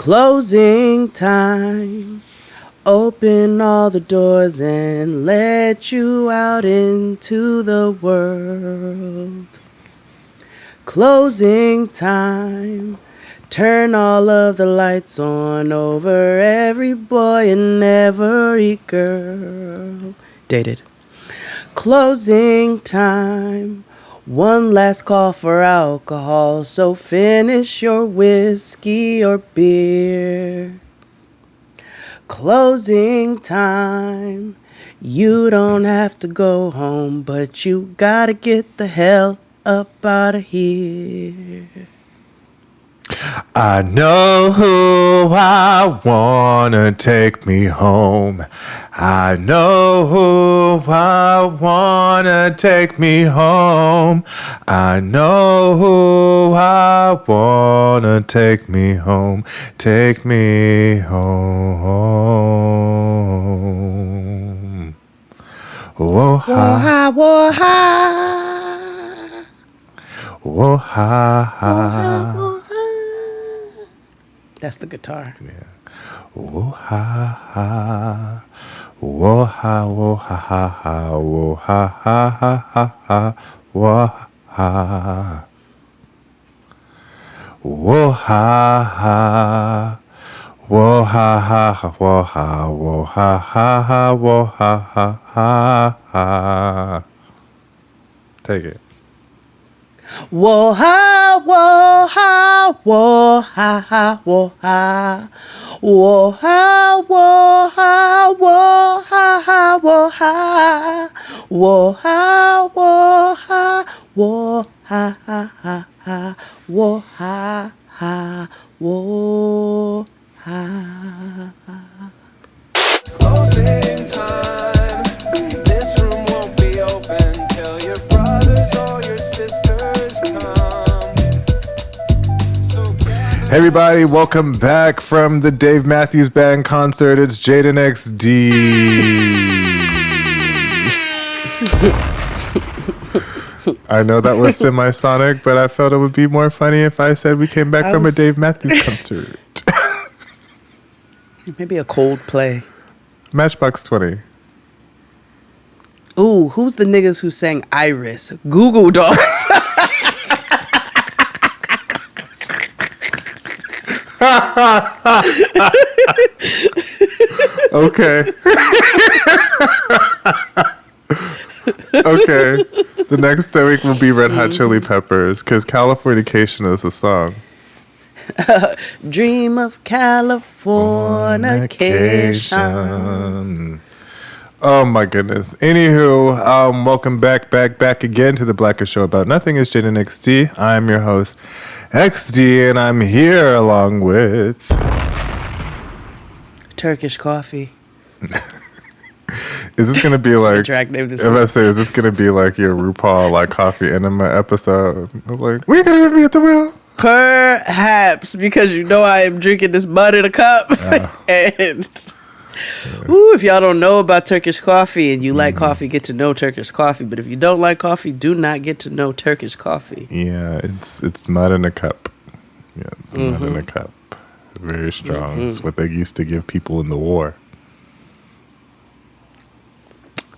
Closing time. Open all the doors and let you out into the world. Closing time. Turn all of the lights on over every boy and every girl. Dated. Closing time. One last call for alcohol, so finish your whiskey or beer. Closing time. You don't have to go home, but you gotta get the hell up out of here. I know who I wanna take me home. I know who I wanna take me home. I know who I wanna take me home. Take me home. Whoa, ha. Whoa, ha. Whoa, ha, ha. That's the guitar. Yeah. Whoa, ha, ha. Whoa, ha, whoa, ha, ha, ha. Whoa, ha, ha, ha, ha, ha. Whoa, ha. Whoa, ha, ha. Whoa, ha, ha, ha. Whoa, ha. Whoa, ha, ha, ha. Whoa, ha, ha, ha, ha. Take it. Whoa ha, whoa ha, whoa ha ha, whoa ha. Whoa ha, whoa ha, whoa ha ha, whoa ha. Whoa ha, whoa ha, whoa ha ha ha ha. Whoa ha ha, whoa ha. Closing time. This room won't be open till your brothers or your sisters come. So Hey everybody, welcome back from the Dave Matthews Band concert. It's Jaden XD. I know that was semi-sonic, but I felt it would be more funny if I said we came back from a Dave Matthews concert. Maybe a Coldplay. Matchbox 20. Ooh, who's the niggas who sang Iris? Google Dolls. Okay. Okay. The next week will be Red Hot Chili Peppers, because Californication is a song. Dream of Californication. Oh my goodness. Anywho, welcome back again to the Blackest Show About Nothing. It's Jaden XD. I'm your host, XD, and I'm here along with Turkish coffee. Is this gonna be like? Drag name this If I say, is this gonna be like your RuPaul like coffee enema episode? I was like, we're gonna be at the wheel. Perhaps, because you know I am drinking this mud in a cup. And ooh, if y'all don't know about Turkish coffee and you like coffee, get to know Turkish coffee. But if you don't like coffee, do not get to know Turkish coffee. Yeah, it's mud in a cup. Yeah, it's mud in a cup. Very strong. It's what they used to give people in the war.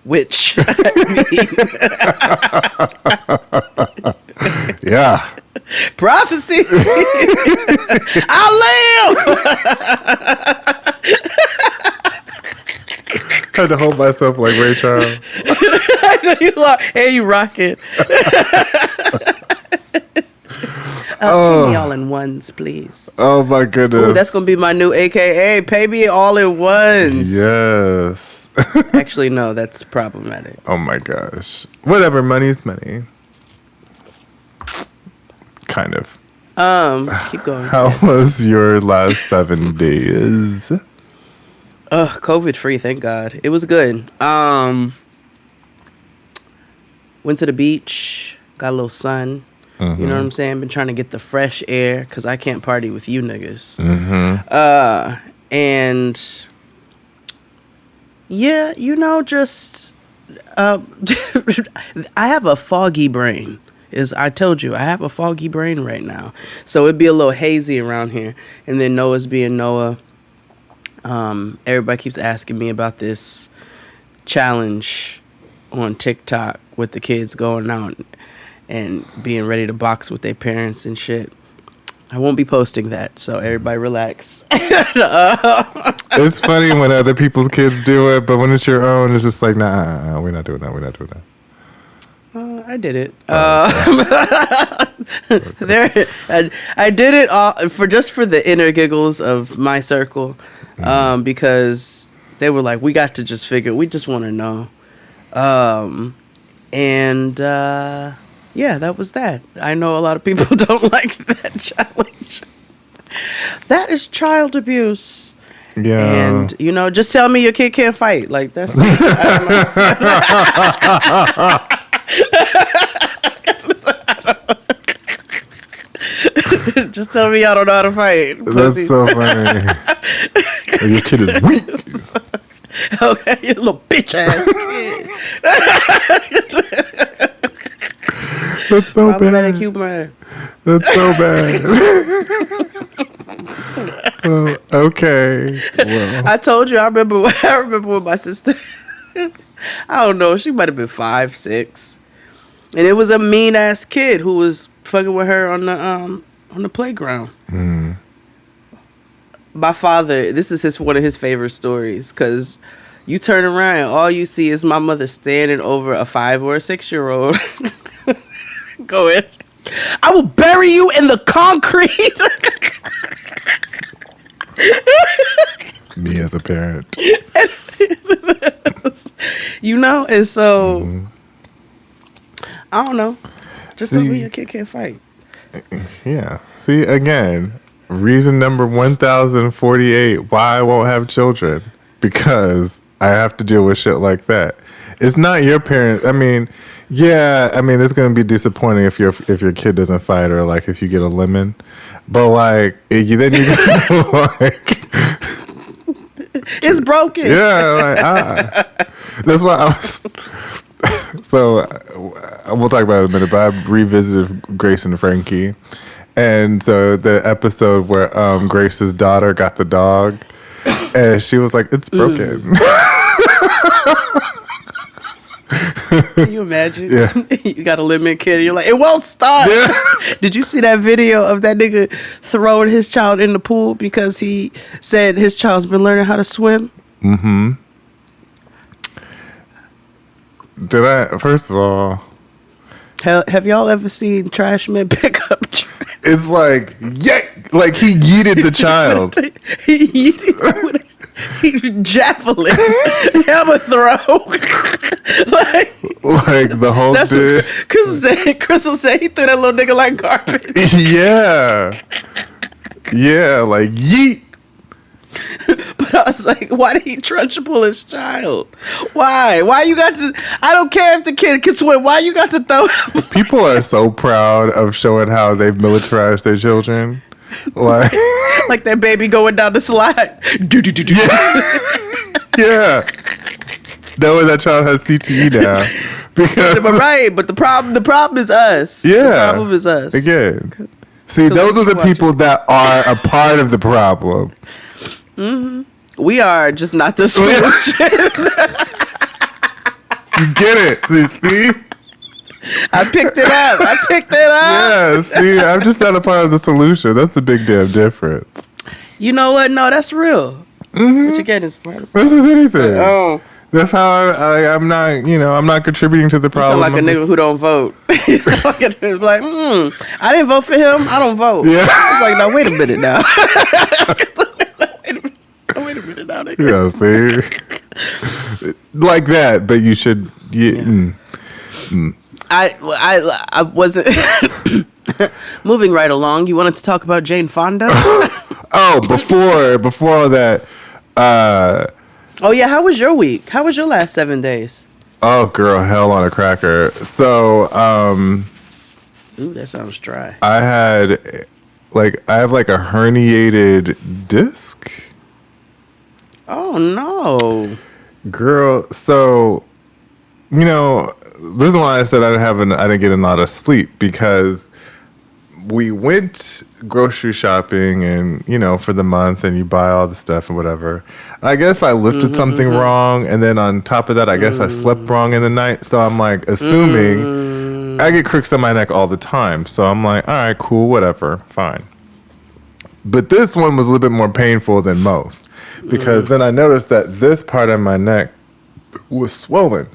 Which, Yeah. prophecy. I live. I had to hold myself like Ray Charles. I know you are. Hey, you rocking. Pay me all in ones, please. Oh my goodness. Ooh, that's going to be my new AKA. Pay me all in ones. Yes. Actually, no, that's problematic. Oh my gosh. Whatever, money's money. Kind of. Keep going. How was your last 7 days? COVID free, thank God. It was good. Went to the beach, got a little sun. You know what I'm saying? Been trying to get the fresh air because I can't party with you niggas. And yeah, you know, just I have a foggy brain. Is I told you I have a foggy brain right now, so it'd be a little hazy around here. And then Noah's being Noah. Everybody keeps asking me about this challenge on TikTok with the kids going out and being ready to box with their parents and shit. I won't be posting that, so everybody relax. It's funny when other people's kids do it, but when it's your own, it's just like, nah, we're not doing that. We're not doing that. I did it. There, I did it for the inner giggles of my circle, because they were like, we got to just figure. We just want to know, yeah, that was that. I know a lot of people don't like that challenge. That is child abuse. Yeah. And, just tell me your kid can't fight. Like, that's... I don't know. Just tell me y'all don't know how to fight. That's so funny. Your kid is weak. Okay, you little bitch ass kid. That's so Problematic bad. humor. That's so bad. Okay. Well. I told you. I remember when my sister. I don't know. She might have been 5, 6, and it was a mean ass kid who was fucking with her on the playground. Mm. My father. This is one of his favorite stories, because you turn around and all you see is my mother standing over a 5 or a 6-year-old. Go ahead. I will bury you in the concrete. Me as a parent. And so, I don't know. Just tell me your kid can't fight. Yeah. See, again, reason number 1048 why I won't have children. Because I have to deal with shit like that. It's not your parents. I mean, yeah, it's gonna be disappointing if your kid doesn't fight, or like if you get a lemon. But like then you like it's broken. Yeah, that's why I was. So we'll talk about it in a minute. But I revisited Grace and Frankie, and so the episode where Grace's daughter got the dog, and she was like, "It's broken." Can you imagine? Yeah. You got a lemon kid and you're like, it won't stop. Yeah. Did you see that video of that nigga throwing his child in the pool because he said his child's been learning how to swim? Mm-hmm. First of all, Have y'all ever seen trash men pick up trash? It's like, yeah, like he yeeted the child. He javelin, hammer throw. like the whole that's dish. what Crystal said he threw that little nigga like garbage. Yeah, like yeet. But I was like, why did he trunch pull his child? Why you got to? I don't care if the kid can swim. Why you got to throw him? People are so proud of showing how they've militarized their children. Like their baby going down the slide. Yeah. Knowing that child has CTE now. But the problem is us. Yeah. The problem is us. Again. See, those are the people that are a part of the problem. Mm-hmm. We are just not the solution. You get it. You see? I picked it up. Yeah, see, I'm just not a part of the solution. That's a big damn difference. You know what? No, that's real. Mm-hmm. What you get is part of this is anything. Oh. That's how I'm not, I'm not contributing to the problem. You sound like a nigga who don't vote. He's like, I didn't vote for him. I don't vote. Yeah. It's like, now, wait a minute now. Wait a minute now, nigga. Yeah, see? Like that, but you should... I wasn't... Moving right along, you wanted to talk about Jane Fonda? Oh, before all that... Oh, yeah, how was your week? How was your last 7 days? Oh, girl, hell on a cracker. So, Ooh, that sounds dry. I have a herniated disc. Oh, no. Girl, so, this is why I said I didn't get a lot of sleep, because we went grocery shopping and, for the month, and you buy all the stuff and whatever. I guess I lifted something wrong, and then on top of that, I guess I slept wrong in the night. So I'm like assuming I get cricks on my neck all the time. So I'm like, all right, cool, whatever, fine. But this one was a little bit more painful than most, because then I noticed that this part of my neck was swollen.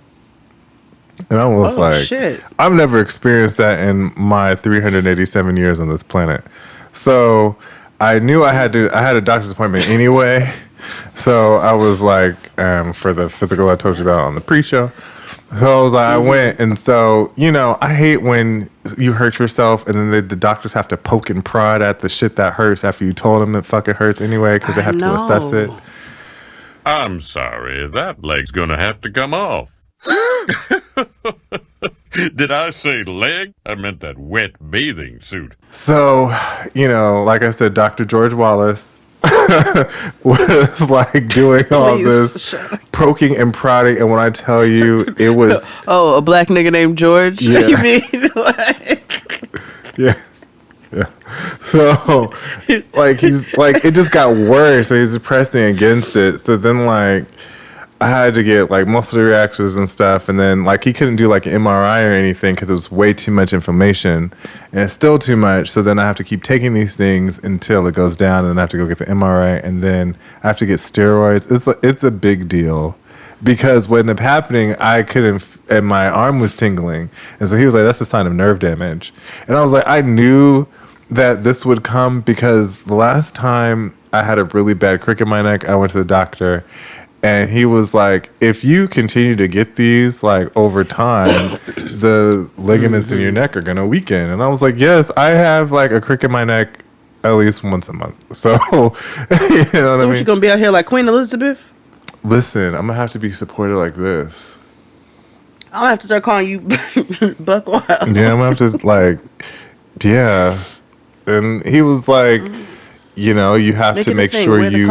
And I was shit. I've never experienced that in my 387 years on this planet. So I knew I had a doctor's appointment anyway. So I was like, for the physical I told you about on the pre-show. So I was like, I went. And so, I hate when you hurt yourself and then the doctors have to poke and prod at the shit that hurts after you told them it fucking hurts anyway, because they have to assess it. I'm sorry, that leg's gonna have to come off. Did I say leg? I meant that wet bathing suit. So, like I said, Dr. George Wallace was like doing all this poking and prodding, and when I tell you, it was a black nigga named George. Yeah. You mean like? Yeah. So, he's like, it just got worse. So he's pressing against it. So then, I had to get muscle reactions and stuff, and then he couldn't do an MRI or anything because it was way too much inflammation, and it's still too much. So then I have to keep taking these things until it goes down, and then I have to go get the MRI, and then I have to get steroids. It's a big deal, because what ended up happening, I couldn't, and my arm was tingling, and so he was like, "That's a sign of nerve damage," and I was like, I knew that this would come, because the last time I had a really bad crick in my neck, I went to the doctor. And he was like, if you continue to get these, over time, the ligaments in your neck are going to weaken. And I was like, yes, I have, a crick in my neck at least once a month. So, you know what I mean? What, you going to be out here like Queen Elizabeth? Listen, I'm going to have to be supported like this. I'm going to have to start calling you Buck Wild. Yeah, I'm going to have to, yeah. And he was like... you have to make sure you,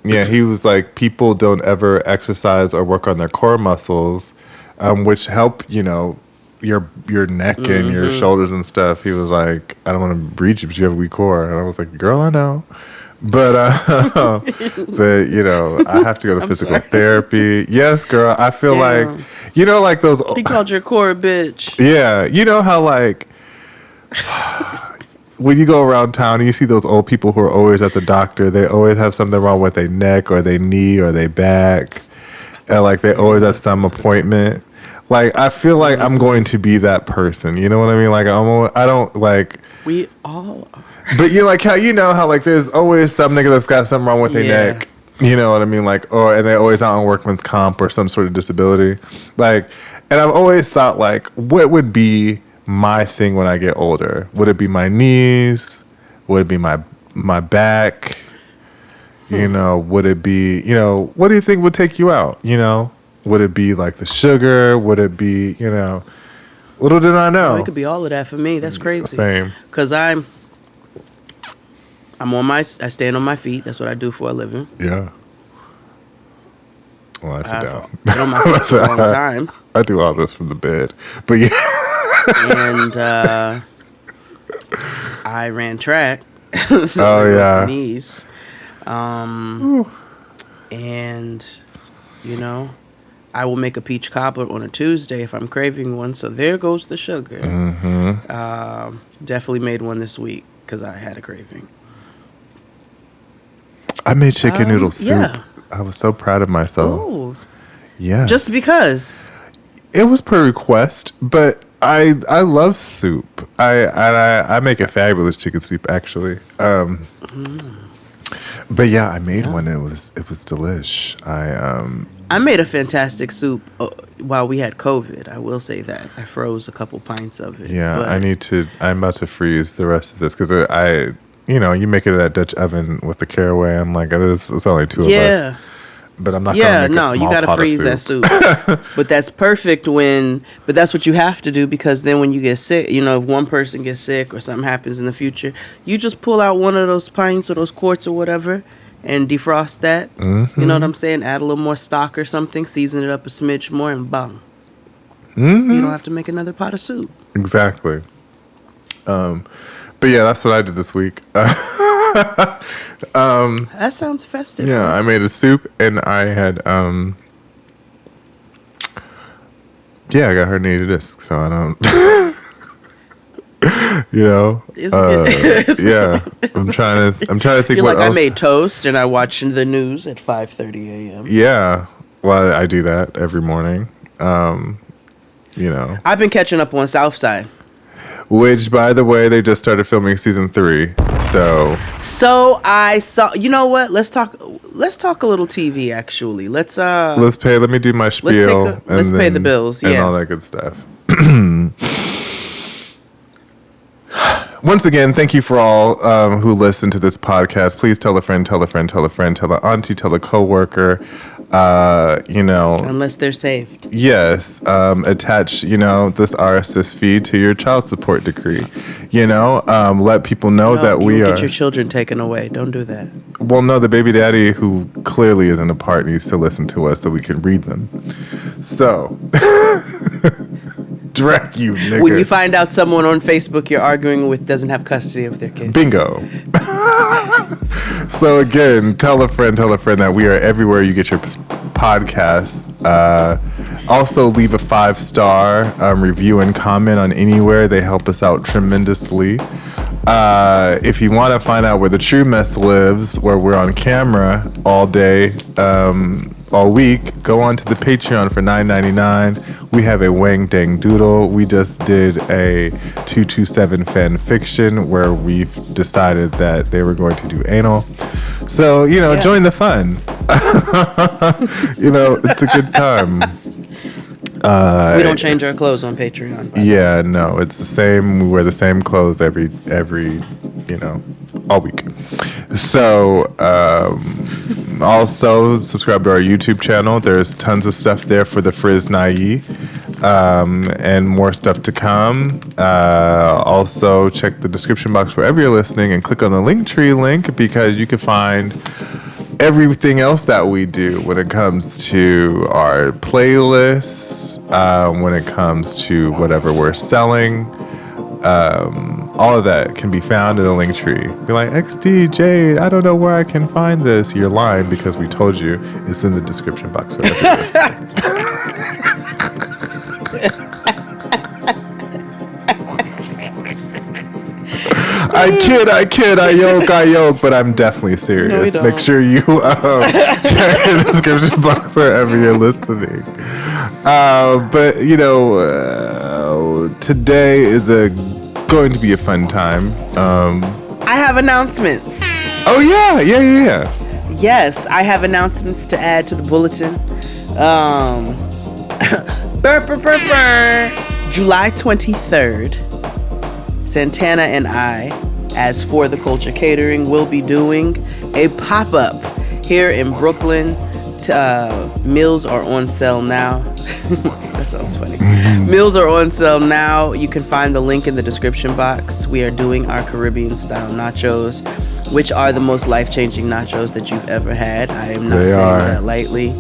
he was like, people don't ever exercise or work on their core muscles, which help, your neck and your shoulders and stuff. He was like, I don't want to breach you, but you have a weak core. And I was like, girl, I know. But, I have to go to physical therapy. Yes, girl. I feel like, those. He called your core a bitch. Yeah. You know how, when you go around town and you see those old people who are always at the doctor, they always have something wrong with their neck or their knee or their back. And they always at some appointment. I feel like I'm going to be that person. You know what I mean? I don't We all are. But you're how there's always some nigga that's got something wrong with their neck. You know what I mean? And they're always out on workman's comp or some sort of disability. And I've always thought what would be my thing when I get older? Would it be my knees? Would it be my back? Would it be, what do you think would take you out? Would it be the sugar? Would it be, little did I know. It could be all of that for me. That's crazy. Same. Because I stand on my feet. That's what I do for a living. Yeah. Well, I sit down. I've been on my feet for a long time. I do all this from the bed. But yeah. And I ran track. So the knees. And I will make a peach cobbler on a Tuesday if I'm craving one. So there goes the sugar. Definitely made one this week because I had a craving. I made chicken noodle soup. Yeah. I was so proud of myself. Oh, yeah. Just because. It was per request, but I love soup. I make a fabulous chicken soup actually. But yeah, I made one. It was delish. I made a fantastic soup while we had COVID. I will say that I froze a couple pints of it. Yeah, I'm about to freeze the rest of this because you make it in that Dutch oven with the caraway. I'm like, it's only two of us. But I'm not gonna make a small you gotta pot freeze of that soup. But that's perfect but that's what you have to do, because then when you get sick, if one person gets sick or something happens in the future, you just pull out one of those pints or those quarts or whatever and defrost that. You know what I'm saying? Add a little more stock or something, season it up a smidge more, and bang. You don't have to make another pot of soup. Exactly. But yeah, that's what I did this week. That sounds festive. Yeah, I made a soup and I had I got herniated disc, so I don't yeah. I'm trying to think You're what like, else. I made toast and I watched the news at 5:30 a.m. Yeah. Well, I do that every morning. I've been catching up on Southside. Which, by the way, they just started filming season 3. So I saw. You know what? Let's talk a little TV. Actually, let's pay. Let me do my spiel. Let's pay the bills. And Yeah, all that good stuff. Once again, thank you for all who listen to this podcast. Please tell a friend, tell a friend, tell a friend, tell an auntie, tell a coworker. Unless they're saved. Yes, attach, this RSS feed to your child support decree. Let people know that we you are. Get your children taken away. Don't do that. Well, no, the baby daddy who clearly isn't a part needs to listen to us so we can read them. So, drag you, nigga. When you find out someone on Facebook you're arguing with doesn't have custody of their kids. Bingo. So again, tell a friend that we are everywhere you get your podcasts. Also, leave a 5-star review and comment on anywhere. They help us out tremendously. If you want to find out where the true mess lives, where we're on camera all day, all week, go on to the Patreon for $9.99. We have a Wang Dang Doodle. We just did a 227 fan fiction where we've decided that they were going to do anal. So, join the fun. It's a good time. We don't change our clothes on Patreon. Yeah, no, it's the same. We wear the same clothes every all week. So, also subscribe to our YouTube channel. There's tons of stuff there for the Frizz Naive, and more stuff to come. Also, check the description box wherever you're listening and click on the Linktree link because you can find everything else that we do when it comes to our playlists, when it comes to whatever we're selling. All of that can be found in the Linktree. Be like, XD, Jade, I don't know where I can find this. You're lying because we told you it's in the description box. Wherever you're listening. I kid, I yoke, but I'm definitely serious. No, Make sure you check the description box wherever you're listening. But today is going to be a fun time. I have announcements. Oh yeah. Yes, I have announcements to add to the bulletin. July 23rd, Santana and I, as For the Culture Catering, will be doing a pop-up here in Brooklyn. Meals are on sale now. That sounds funny. Meals are on sale now. You can find the link in the description box. We are doing our Caribbean-style nachos, which are the most life-changing nachos that you've ever had. I am not saying that lightly.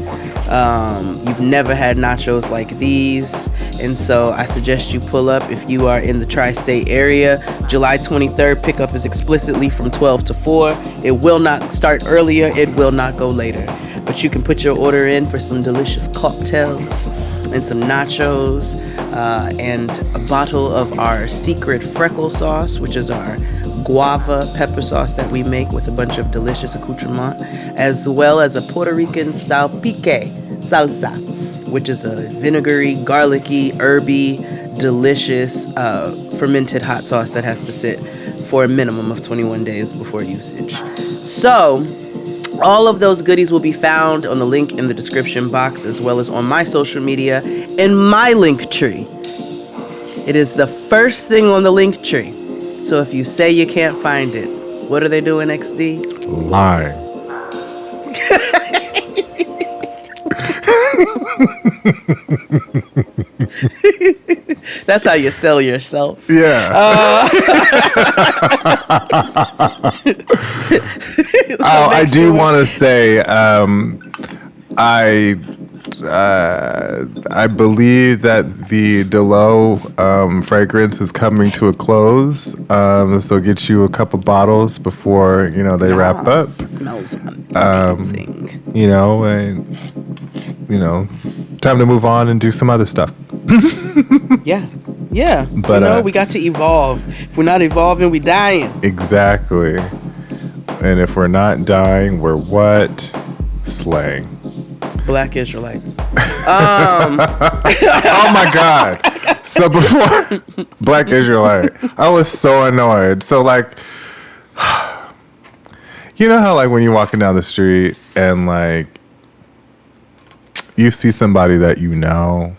You've never had nachos like these, and so I suggest you pull up if you are in the tri-state area. July 23rd, pickup is explicitly from 12 to 4. It will not start earlier, it will not go later, but you can put your order in for some delicious cocktails and some nachos, and a bottle of our secret freckle sauce, which is our guava pepper sauce that we make with a bunch of delicious accoutrements, as well as a Puerto Rican style pique salsa, which is a vinegary, garlicky, herby, delicious fermented hot sauce that has to sit for a minimum of 21 days before usage. So all of those goodies will be found on the link in the description box, as well as on my social media in my link tree. It is the first thing on the link tree. So if you say you can't find it, what are they doing, XD? Lying. That's how you sell yourself. Yeah. I do want to say, I I believe that the Delo fragrance is coming to a close. So get you a couple bottles before they wrap up. Smells amazing. And time to move on and do some other stuff. Yeah. Yeah. But we got to evolve. If we're not evolving, we dying. Exactly. And if we're not dying, we're what? Slaying. Black Israelites. Oh my God. So before Black Israelite, I was so annoyed. So like, you know how like when you're walking down the street and like you see somebody that you know,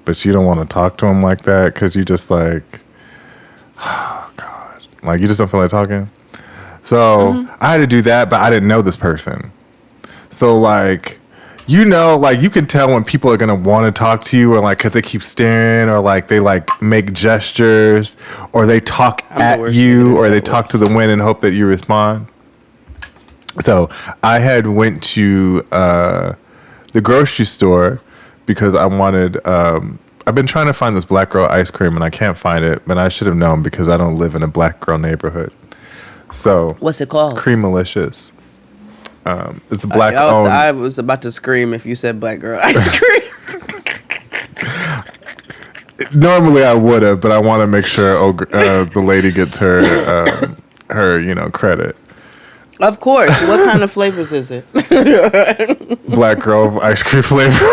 but you don't want to talk to them like that because you just like, oh God, like you just don't feel like talking. So I had to do that, but I didn't know this person. So like, like you can tell when people are going to want to talk to you or like, cause they keep staring or like they like make gestures or they talk at you or they talk to the wind and hope that you respond. So I had went to the grocery store because I wanted, I've been trying to find this black girl ice cream and I can't find it, but I should have known because I don't live in a black girl neighborhood. So what's it called? Creamalicious. It's a black owned. I was about to scream if you said black girl ice cream. Normally I would have, but I want to make sure the lady gets her credit. Of course. What kind of flavors is it? Black girl ice cream flavor.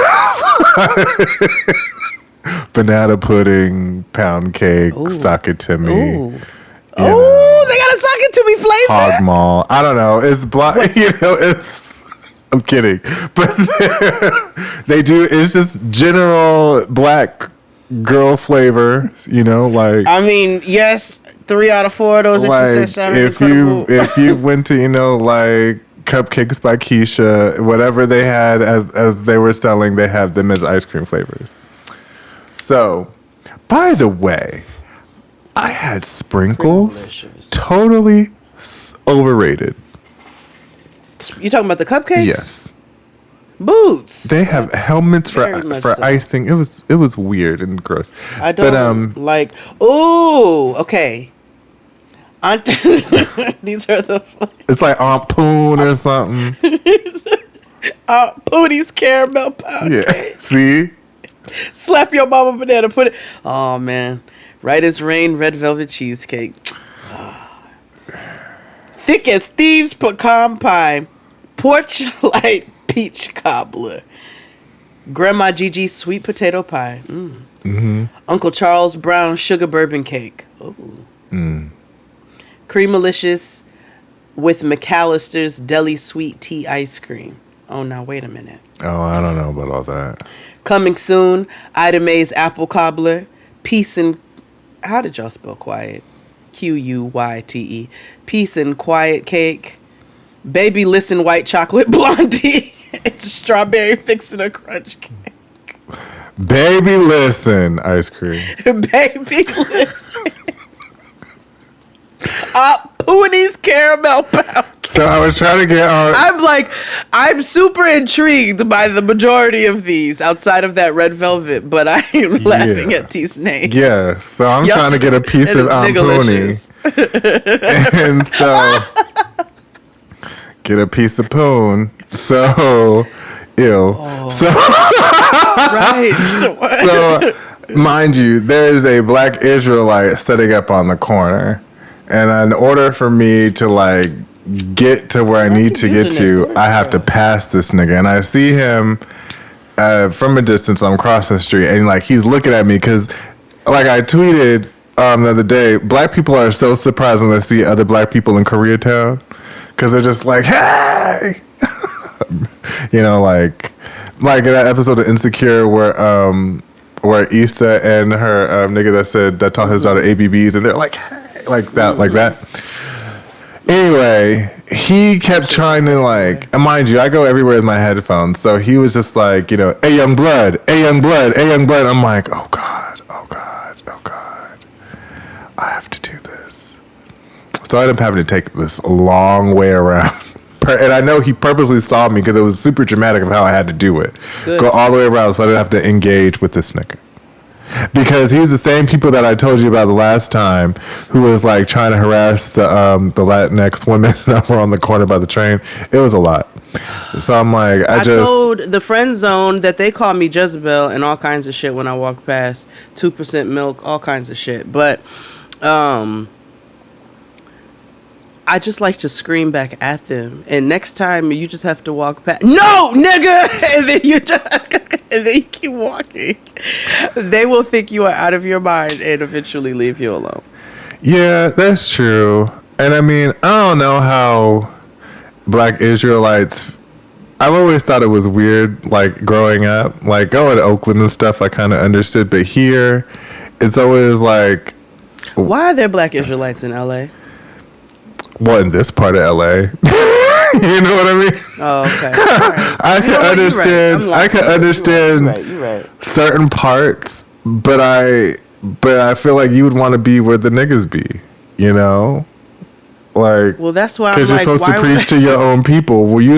Banana pudding, pound cake, sock it to me. Ooh. Oh, they got a sock it to me flavor. Hog Mall. I don't know. It's black. It's. I'm kidding, but they do. It's just general black girl flavor. Like. I mean, yes, 3 out of 4 of those. Like if you went to like Cupcakes by Keisha, whatever they had as they were selling, they have them as ice cream flavors. So, by the way. I had sprinkles. Totally overrated. You talking about the cupcakes? Yes. Boots. They have helmets for so. icing. It was weird and gross. I don't like. Oh, okay. These are the. It's like Aunt Poon or something. Aunt Poonie's caramel pound cake. See. Slap your mama banana. Put it. Oh man. Right as rain, red velvet cheesecake. Thick as thieves pecan pie. Porch light peach cobbler. Grandma Gigi's sweet potato pie. Uncle Charles Brown sugar bourbon cake. Creamalicious with McAllister's deli sweet tea ice cream. Oh, now wait a minute. Oh, I don't know about all that. Coming soon, Ida Mae's apple cobbler. Peace and... How did y'all spell quiet? Quyte. Peace and quiet cake. Baby listen white chocolate blondie. It's a strawberry fixin' a crunch cake. Baby listen ice cream. Baby listen. Poonie's caramel pound cake. So I was trying to get on. I'm super intrigued by the majority of these outside of that red velvet, but I am laughing at these names. Yeah, so I'm trying to get a piece of Poonie. And so get a piece of Poon. So ew. Oh. So right. So mind you, there is a black Israelite sitting up on the corner. And in order for me to like get to where I need to get to, I have to pass this nigga. And I see him from a distance. I'm crossing the street, and like he's looking at me because, like I tweeted the other day, black people are so surprised when they see other black people in Koreatown because they're just like, hey, like in that episode of Insecure where Issa and her nigga that taught his daughter ABBs, and they're like, hey. Like that. Anyway, he kept trying to and mind you, I go everywhere with my headphones. So he was just like, hey young blood, hey young blood, hey young blood. I'm like, oh God. I have to do this. So I ended up having to take this long way around and I know he purposely saw me because it was super dramatic of how I had to do it. Good. Go all the way around so I didn't have to engage with this nigga. Because he's the same people that I told you about the last time, who was like trying to harass the Latinx women that were on the corner by the train. It was a lot. So I'm like, I told the friend zone that they call me Jezebel and all kinds of shit when I walk past. 2% milk, all kinds of shit. But I just like to scream back at them. And next time you just have to walk past. No, nigga! And then you keep walking. They will think you are out of your mind and eventually leave you alone. Yeah, that's true. And I mean, I don't know how Black Israelites, I've always thought it was weird, like growing up, like going to Oakland and stuff, I kind of understood. But here, it's always like, why are there Black Israelites in LA? well, in this part of LA. You know what I mean? Oh, okay. All right. I can understand. Right. I can understand You're right. certain parts, but I feel like you would want to be where the niggas be. You know, like. Well, that's why I'm because you're like, supposed to preach to your own people. Well, you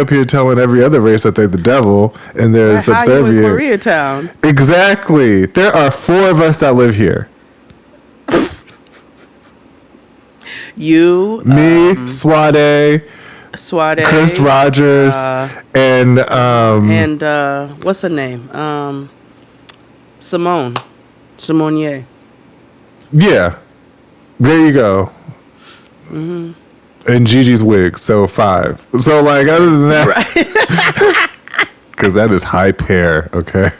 up here telling every other race that they're the devil and they're How subservient. you in Koreatown? Exactly. There are 4 of us that live here. You, Me, Swade, Chris Rogers, and what's her name? Simone Ye. Yeah, there you go. Mm-hmm. And Gigi's wig, so 5. So like, other than that, because that is hype hair, okay.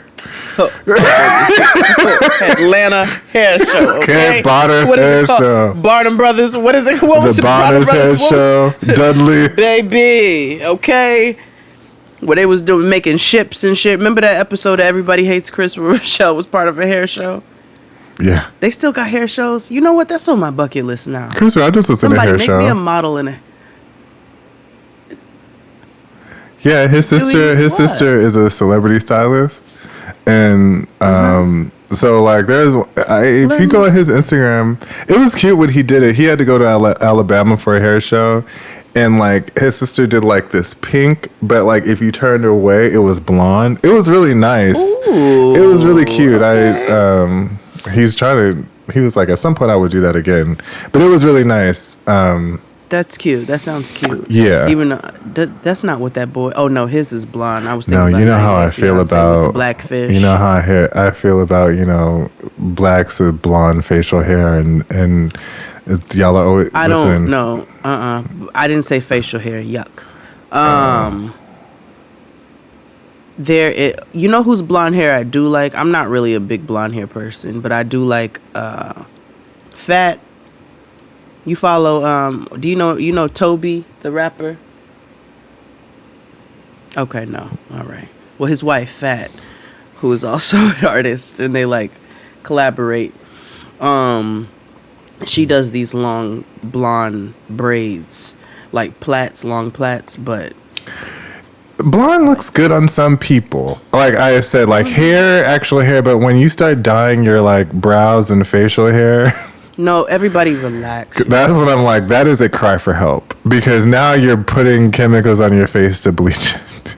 Atlanta hair show. Okay, Bonner hair show. Barnum Brothers. What is it? What was The it? Barnum Bonner's hair Brothers. show. Dudley. Baby. Okay. Where they was making ships and shit. Remember that episode of Everybody Hates Chris where Rochelle was part of a hair show? Yeah. They still got hair shows. You know what? That's on my bucket list now. Chris Rogers was in a hair show. Somebody make me a model in a. Yeah, his sister is a celebrity stylist. And so like if you go on his Instagram, it was cute when he did it. He had to go to Alabama for a hair show, and like his sister did like this pink, but like if you turned her away, it was blonde. It was really nice. Ooh, it was really cute. okay. He was like, at some point I would do that again, but it was really nice. That's cute. That sounds cute. Yeah. Even that's not what that boy. Oh no, his is blonde. I was thinking. No, about you know how I feel with about the blackfish. You know how I feel about blacks with blonde facial hair and it's y'all are always. I don't know. I didn't say facial hair. Yuck. You know whose blonde hair I do like? I'm not really a big blonde hair person, but I do like Fat. You follow, do you know Toby, the rapper? Okay, no. All right. Well, his wife, Fat, who is also an artist, and they, like, collaborate. She does these long blonde braids, like plaits, long plaits, but... Blonde looks good on some people. Like I said, like hair, actual hair, but when you start dyeing your, like, brows and facial hair... No, everybody relax. That's what I'm like. That is a cry for help. Because now you're putting chemicals on your face to bleach it.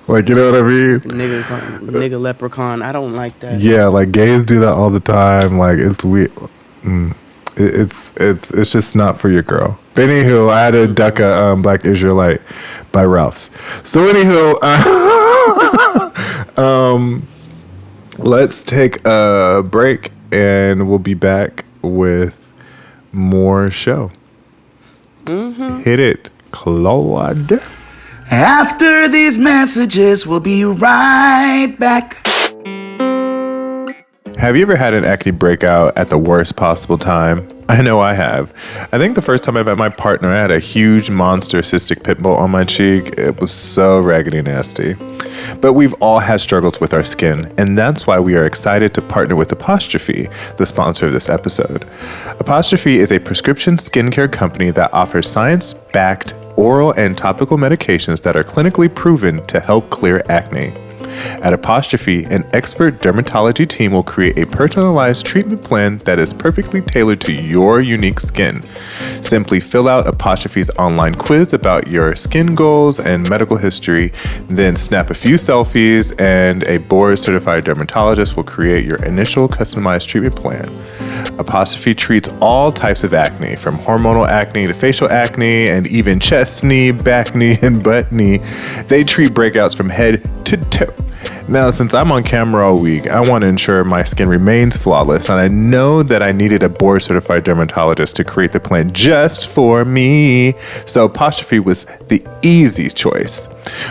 Like, you know what I mean? Nigga leprechaun. I don't like that. Yeah, like gays do that all the time. Like, it's weird. It's just not for your girl. But anywho, I had to duck a Black Israelite by Ralph's. So anywho, let's take a break and we'll be back with more show. Hit it, Claude. After these messages, we'll be right back. Have you ever had an acne breakout at the worst possible time? I know I have. I think the first time I met my partner, I had a huge monster cystic pimple on my cheek. It was so raggedy nasty. But we've all had struggles with our skin, and that's why we are excited to partner with Apostrophe, the sponsor of this episode. Apostrophe is a prescription skincare company that offers science-backed oral and topical medications that are clinically proven to help clear acne. At Apostrophe, an expert dermatology team will create a personalized treatment plan that is perfectly tailored to your unique skin. Simply fill out Apostrophe's online quiz about your skin goals and medical history, then snap a few selfies, and a board-certified dermatologist will create your initial customized treatment plan. Apostrophe treats all types of acne, from hormonal acne to facial acne, and even chest knee, back knee, and butt knee. They treat breakouts from head to toe. Now, since I'm on camera all week, I want to ensure my skin remains flawless, and I know that I needed a board-certified dermatologist to create the plan just for me, so Apostrophe was the easy choice.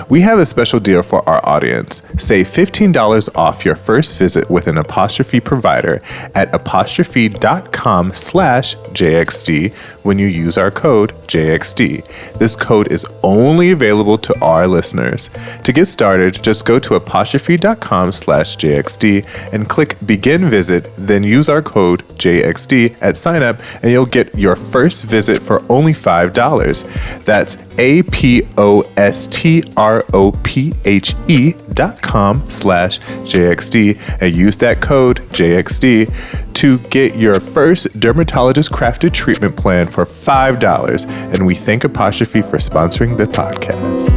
We have a special deal for our audience. Save $15 off your first visit with an Apostrophe provider at apostrophe.com/JXD when you use our code JXD. This code is only available to our listeners. To get started, just go to apostrophe.com/JXD and click begin visit, then use our code JXD at sign up and you'll get your first visit for only $5. That's apostrophe.com/JXD and use that code JXD to get your first dermatologist crafted treatment plan for $5. And we thank Apostrophe for sponsoring the podcast.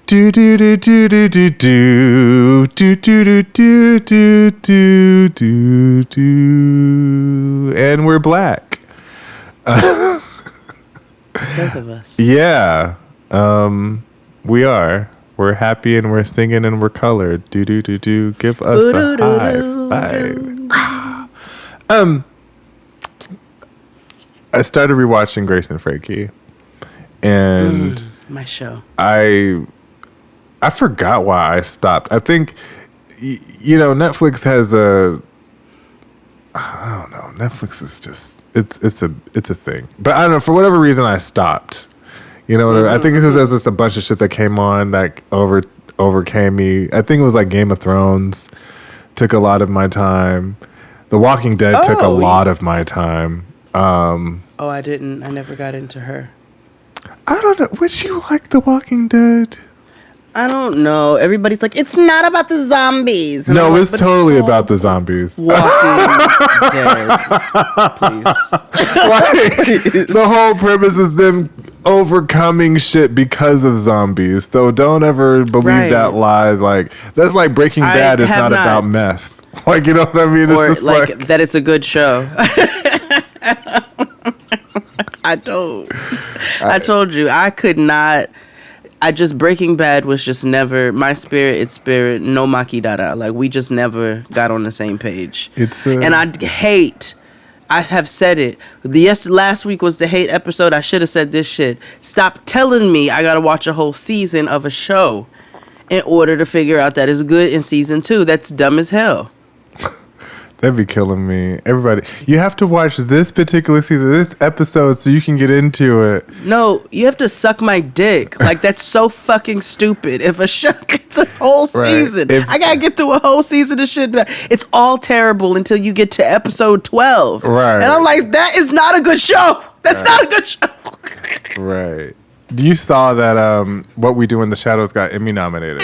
Do do do do do do do do do do do do do do do do, and we're black. Both of us. Yeah, we are. We're happy and we're singing and we're colored. Do do do do. Give us a high five. I started rewatching Grace and Frankie, and my show. I forgot why I stopped. I think Netflix has I don't know. Netflix is just it's a thing. But I don't know, for whatever reason I stopped. I think it's because there's just a bunch of shit that came on that overcame me. I think it was like Game of Thrones took a lot of my time. The Walking Dead took a lot of my time. I never got into her. I don't know. Would you like The Walking Dead? I don't know. Everybody's like, it's not about the zombies. And no, like, it's totally about the zombies. Walking Dead. Please. Like, the whole premise is them overcoming shit because of zombies. So don't ever believe that lie. Like, that's like Breaking Bad is not about meth. Like, you know what I mean? It's or just like that it's a good show. I told you I could not. Breaking Bad was just never my spirit. It's spirit. No makidara. Like we just never got on the same page. And I have said it. Last week was the hate episode. I should have said this shit. Stop telling me I gotta watch a whole season of a show in order to figure out that it's good in season 2. That's dumb as hell. That'd be killing me. Everybody, you have to watch this particular season, this episode, so you can get into it. No, you have to suck my dick. Like, that's so fucking stupid. If a show gets a whole season, I gotta get through a whole season of shit. It's all terrible until you get to episode 12. Right. And I'm like, that is not a good show. That's not a good show. Right. You saw that What We Do in the Shadows got Emmy nominated.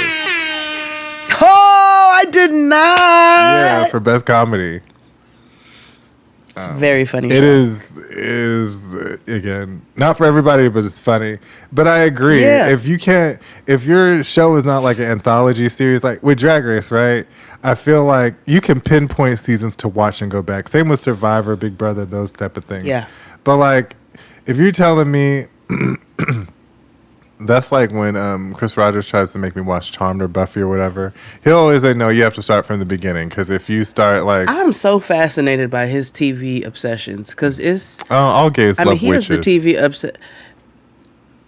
Oh, I did not. Yeah, for best comedy. It's very funny. It is again not for everybody, but it's funny. But I agree. Yeah. If your show is not like an anthology series, like with Drag Race, right? I feel like you can pinpoint seasons to watch and go back. Same with Survivor, Big Brother, those type of things. Yeah. But like, if you're telling me. That's like when Chris Rogers tries to make me watch Charmed or Buffy or whatever. He'll always say, no, you have to start from the beginning. Because if you start like... I'm so fascinated by his TV obsessions. Because it's... all gays love he witches. has the TV obsession.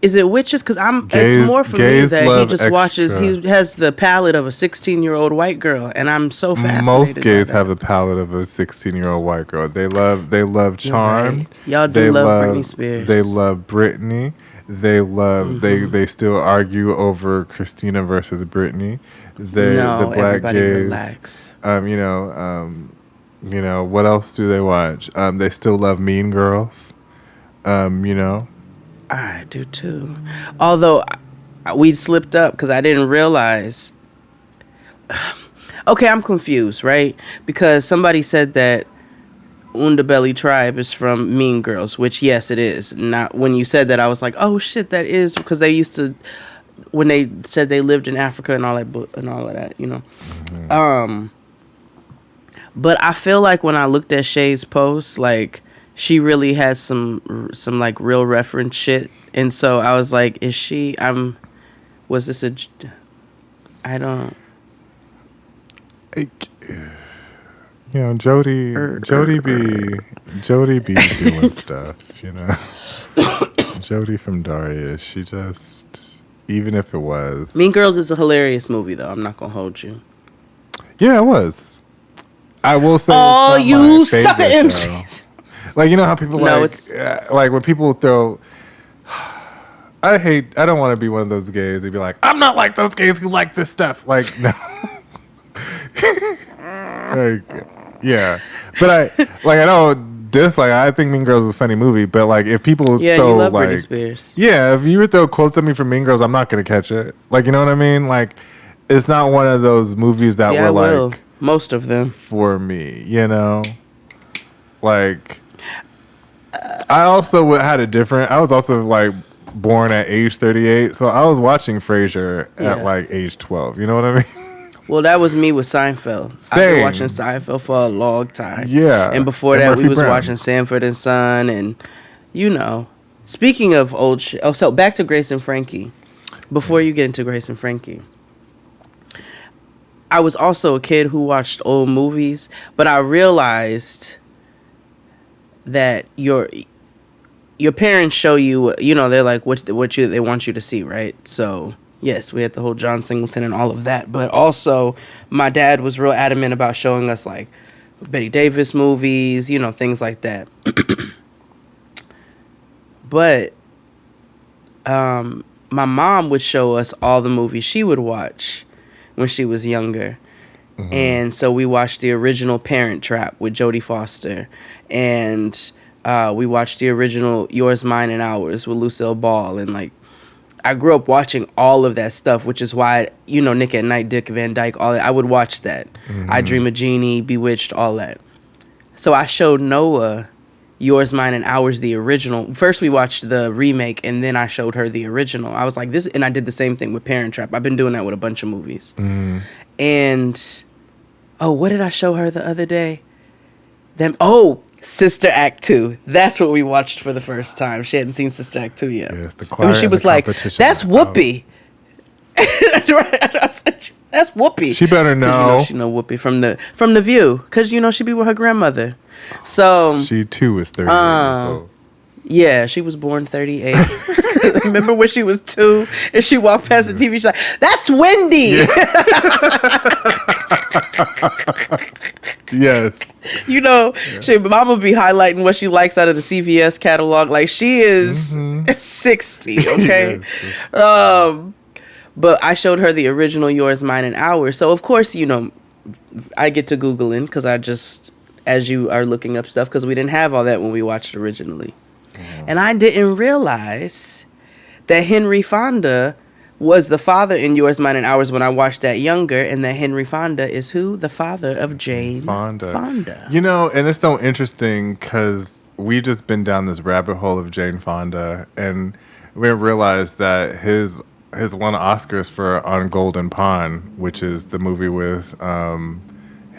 Is it witches? Because Gays- it's more for me that he just extra. watches... He has the palate of a 16-year-old white girl. And I'm so fascinated Most gays by that. have the palate of a 16-year-old white girl. They love Charmed. Right. Y'all do love Britney Spears. They love Britney. They love they still argue over Christina versus Britney. The black everybody gays, relax. You know, what else do they watch? They still love Mean Girls. You know. I do too. Although we slipped up because I didn't realize. Okay, I'm confused, right? Because somebody said that Underbelly Tribe is from Mean Girls, which yes, it is. Not when you said that, I was like, oh shit, that is because they used to when they said they lived in Africa and all that, you know. Mm-hmm. But I feel like when I looked at Shay's posts, like she really has some like real reference shit, and so I was like, is she? Was this a? I don't. You know, Jody be doing stuff, you know. Jody from Darius, she just, even if it was. Mean Girls is a hilarious movie, though. I'm not gonna hold you. Yeah, it was. I will say. Oh, you sucker MCs. Like, you know how people like when people throw. I don't want to be one of those gays. They'd be like, I'm not like those gays who like this stuff. Like, no. Like, yeah, but I don't dislike. I think Mean Girls is a funny movie, but like if people throw you love Britney Spears. Yeah, if you would throw quotes at me from Mean Girls, I'm not gonna catch it. Like, you know what I mean? Like, it's not one of those movies that were like most of them for me. You know, like I also had a different. I was also like born at age 38, so I was watching Frasier at like age 12. You know what I mean? Well, that was me with Seinfeld. Same. I've been watching Seinfeld for a long time. Yeah. And before that, we was watching Sanford and Son, and you know. Speaking of old shit, so back to Grace and Frankie. Before you get into Grace and Frankie, I was also a kid who watched old movies, but I realized that your parents show you, you know, they're like they want you to see, right? So. Yes, we had the whole John Singleton and all of that. But also, my dad was real adamant about showing us, like, Betty Davis movies, you know, things like that. But my mom would show us all the movies she would watch when she was younger. Mm-hmm. And so we watched the original Parent Trap with Jodie Foster. And we watched the original Yours, Mine, and Ours with Lucille Ball. And, like, I grew up watching all of that stuff, which is why, you know, Nick at Night, Dick Van Dyke, all that. I would watch that. Mm-hmm. I Dream of Jeannie, Bewitched, all that. So I showed Noah Yours, Mine, and Ours, the original. First we watched the remake, and then I showed her the original. I was like, this, and I did the same thing with Parent Trap. I've been doing that with a bunch of movies. Mm-hmm. And, what did I show her the other day? Sister Act 2. That's what we watched for the first time. She hadn't seen Sister Act 2 yet. Yes, the choir. And she was like, that's Whoopi. That's Whoopi. She better know. You know, she know Whoopi from the View. Because, you know, she be with her grandmother. So. She, too, is 38 years old. Yeah, she was born 38. Remember when she was 2 and she walked past the TV, she's like, that's Wendy. Yeah. Yes. You know, Mama be highlighting what she likes out of the CVS catalog. Like, she is 60, okay? Yes. But I showed her the original Yours, Mine, and Ours. So, of course, you know, I get to Googling because I just, as you are looking up stuff, because we didn't have all that when we watched originally. And I didn't realize that Henry Fonda was the father in Yours, Mine, and Ours when I watched that younger, and that Henry Fonda is who? The father of Jane Fonda. You know, and it's so interesting because we've just been down this rabbit hole of Jane Fonda, and we realized that his won Oscars for On Golden Pond, which is the movie with him,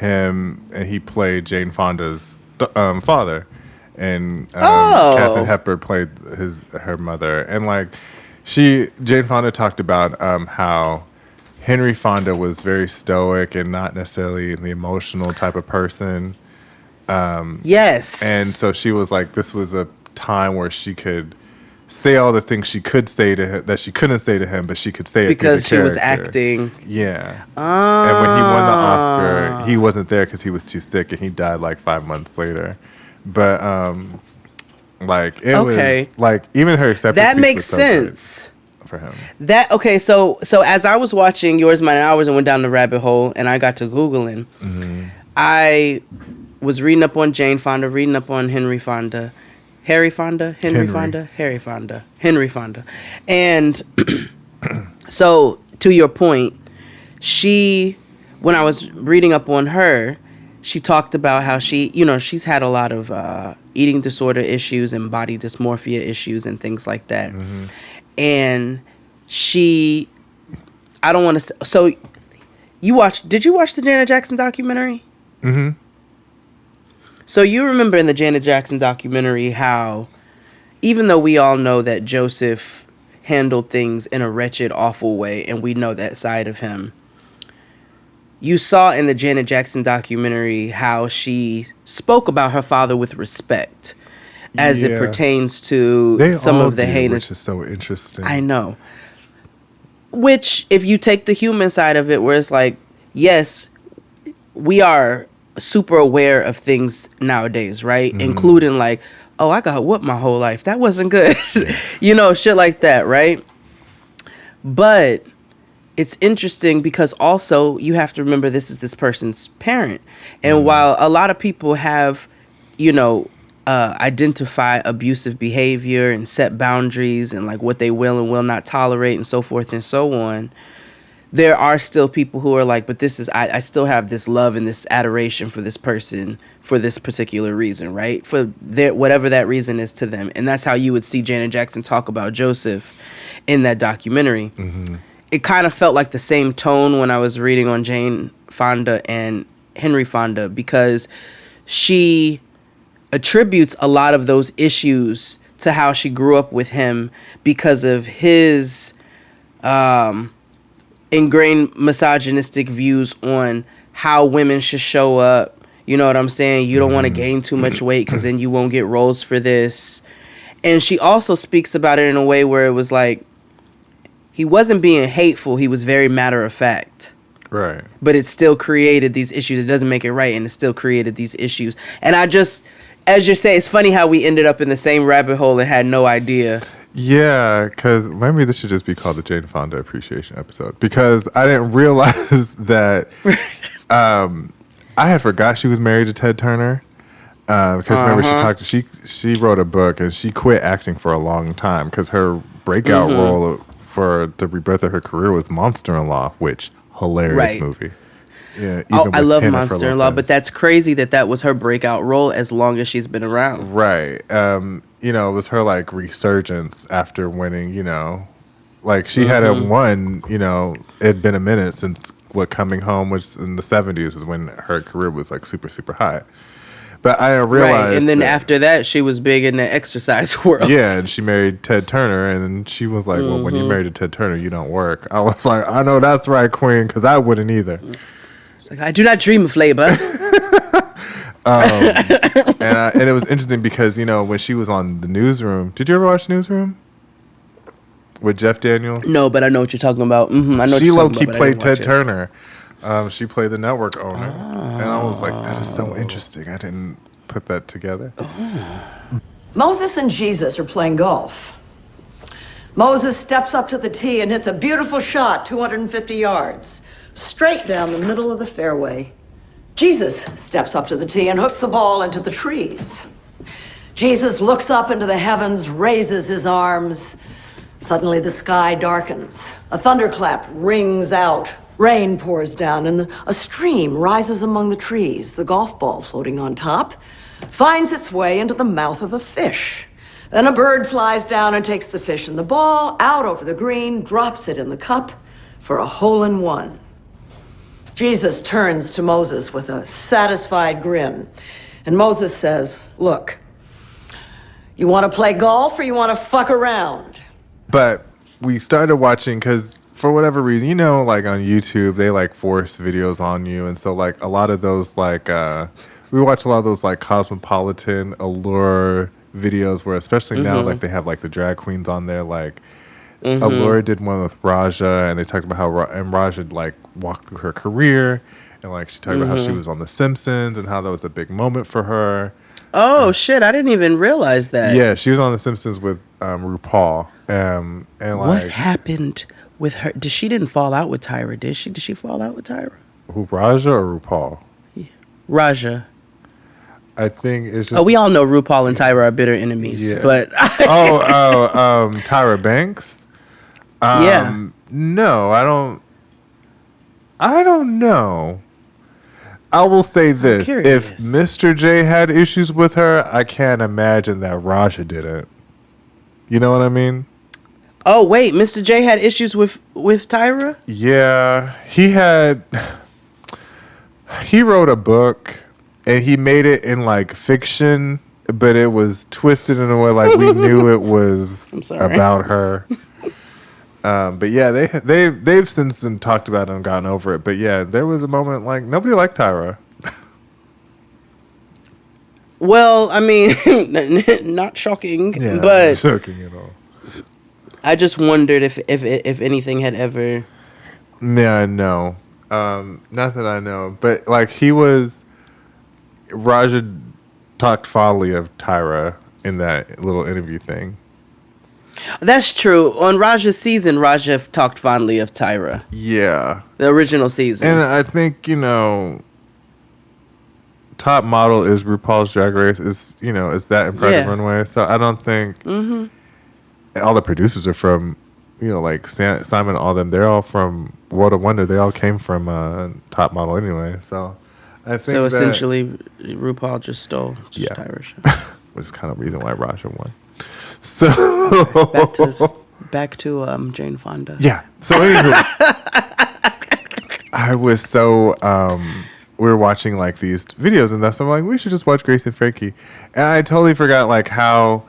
and he played Jane Fonda's father. And Katharine Hepburn played her mother, and like Jane Fonda talked about how Henry Fonda was very stoic and not necessarily the emotional type of person. Yes, and so she was like, this was a time where she could say all the things she could say to him that she couldn't say to him, but she could say it because she was character. acting. Yeah. And when he won the Oscar, he wasn't there because he was too sick, and he died like 5 months later. But like it was like even her acceptance that makes sense for him. So as I was watching Yours, Mine, and Ours and went down the rabbit hole, and I got to Googling, I was reading up on Jane Fonda, reading up on Henry Fonda. Henry Fonda. And so, to your point, when I was reading up on her, she talked about how she's had a lot of eating disorder issues and body dysmorphia issues and things like that. Mm-hmm. And I don't want to. So, did you watch the Janet Jackson documentary? Mm-hmm. So you remember in the Janet Jackson documentary how, even though we all know that Joseph handled things in a wretched, awful way, and we know that side of him, you saw in the Janet Jackson documentary how she spoke about her father with respect as it pertains to some of the heinous. Which is so interesting. I know. Which, if you take the human side of it, where it's like, yes, we are super aware of things nowadays, right? Mm-hmm. Including like, oh, I got whooped my whole life. That wasn't good. Shit like that, right? But it's interesting because also you have to remember this is this person's parent. And while a lot of people have, identify abusive behavior and set boundaries and like what they will and will not tolerate and so forth and so on, there are still people who are like, but this is, I still have this love and this adoration for this person for this particular reason, right? For whatever that reason is to them. And that's how you would see Janet Jackson talk about Joseph in that documentary. Mm-hmm. It kind of felt like the same tone when I was reading on Jane Fonda and Henry Fonda, because she attributes a lot of those issues to how she grew up with him because of his ingrained misogynistic views on how women should show up. You know what I'm saying? You don't want to gain too much weight because then you won't get roles for this. And she also speaks about it in a way where it was like, he wasn't being hateful. He was very matter of fact. Right. But it still created these issues. It doesn't make it right. And it still created these issues. And I just, as you say, it's funny how we ended up in the same rabbit hole and had no idea. Yeah, because maybe this should just be called the Jane Fonda Appreciation episode, because I didn't realize that I had forgot she was married to Ted Turner. Because remember she wrote a book and she quit acting for a long time because her breakout role for the rebirth of her career was Monster-in-Law, which hilarious movie. Yeah, I love Monster-in-Law, but that's crazy that was her breakout role as long as she's been around. Right. It was her like resurgence after winning, like she hadn't won, it had been a minute since Coming Home, which in the 70s is when her career was like super, super high. But I realized, right, and then after that, she was big in the exercise world. Yeah, and she married Ted Turner, and she was like, "Well, when you married to Ted Turner, you don't work." I was like, "I know that's right, Queen," because I wouldn't either. Like, I do not dream of labor. And it was interesting because when she was on the Newsroom, did you ever watch Newsroom with Jeff Daniels? No, but I know what you're talking about. Mm-hmm, I know. She low-key played Ted Turner. She played the network owner, and I was like, that is so interesting. I didn't put that together. Moses and Jesus are playing golf. Moses steps up to the tee and hits a beautiful shot, 250 yards, straight down the middle of the fairway. Jesus steps up to the tee and hooks the ball into the trees. Jesus looks up into the heavens, raises his arms. Suddenly the sky darkens. A thunderclap rings out. Rain pours down, and a stream rises among the trees. The golf ball floating on top finds its way into the mouth of a fish. Then a bird flies down and takes the fish and the ball out over the green, drops it in the cup for a hole-in-one. Jesus turns to Moses with a satisfied grin, and Moses says, "Look, you want to play golf or you want to fuck around?" But we started watching because, for whatever reason, like on YouTube, they like force videos on you. And so like a lot of those, like, we watch a lot of those like Cosmopolitan Allure videos where, especially now, like they have like the drag queens on there. Like Allure did one with Raja, and they talked about how Raja like walked through her career. And like she talked about how she was on The Simpsons and how that was a big moment for her. Oh, shit. I didn't even realize that. Yeah, she was on The Simpsons with RuPaul. And like, what happened with her? She didn't fall out with Tyra, did she? Did she fall out with Tyra? Who, Raja or RuPaul? Yeah. Raja. I think it's just. Oh, we all know RuPaul and Tyra are bitter enemies, Yeah. but Tyra Banks. yeah. No, I don't. I don't know. I will say this: if curious. Mr. J had issues with her, I can't imagine that Raja didn't. You know what I mean? Oh wait, Mr. J had issues with Tyra. Yeah, he wrote a book and he made it in like fiction, but it was twisted in a way like we knew it was sorry. about her. But yeah, they've since then talked about it and gotten over it. But yeah, there was a moment like nobody liked Tyra. Well, I mean, not shocking, Yeah, but not joking at all. I just wondered if anything had ever. Yeah, no, not that I know. But like Raja talked fondly of Tyra in that little interview thing. That's true. On Raja's season, Raja talked fondly of Tyra, Yeah. the original season. And I think, top model is RuPaul's Drag Race is that in Project Yeah. Runway. So I don't think all the producers are from, like Simon, all them. They're all from World of Wonder. They all came from Top Model anyway. So I think so essentially, RuPaul just stole Yeah. Tyra's show. which is kind of the reason why Raja won. So Back to Jane Fonda. yeah. So anywho, I was so we were watching like these videos and that's I'm like we should just watch Grace and Frankie, and I totally forgot like how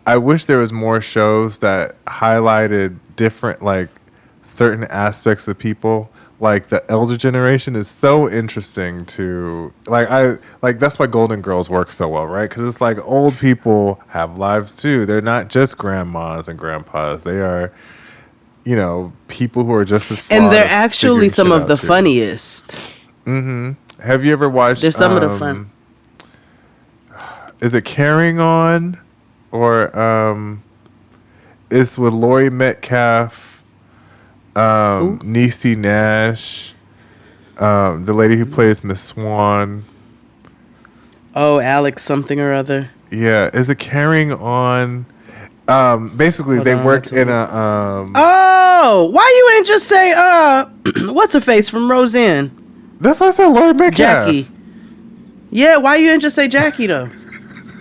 I wish there was more shows that highlighted different like certain aspects of people. Like the elder generation is so interesting to like that's why Golden Girls work so well, right? Because it's like old people have lives too. They're not just grandmas and grandpas. They are, people who are just as flawed And they're as actually figuring some shit of out, the too. funniest. Have you ever watched? They're some of the fun. Is it Carrying On, or it's with Laurie Metcalf? Niecy Nash, the lady who plays Miss Swan. Oh, Alex something or other. Yeah, is it Carrying On? Basically, Hold they on, worked what's in it? a. Oh, why you ain't just say what's her face from Roseanne? That's why I said Laurie Metcalf. Jackie. Yeah, why you ain't just say Jackie though?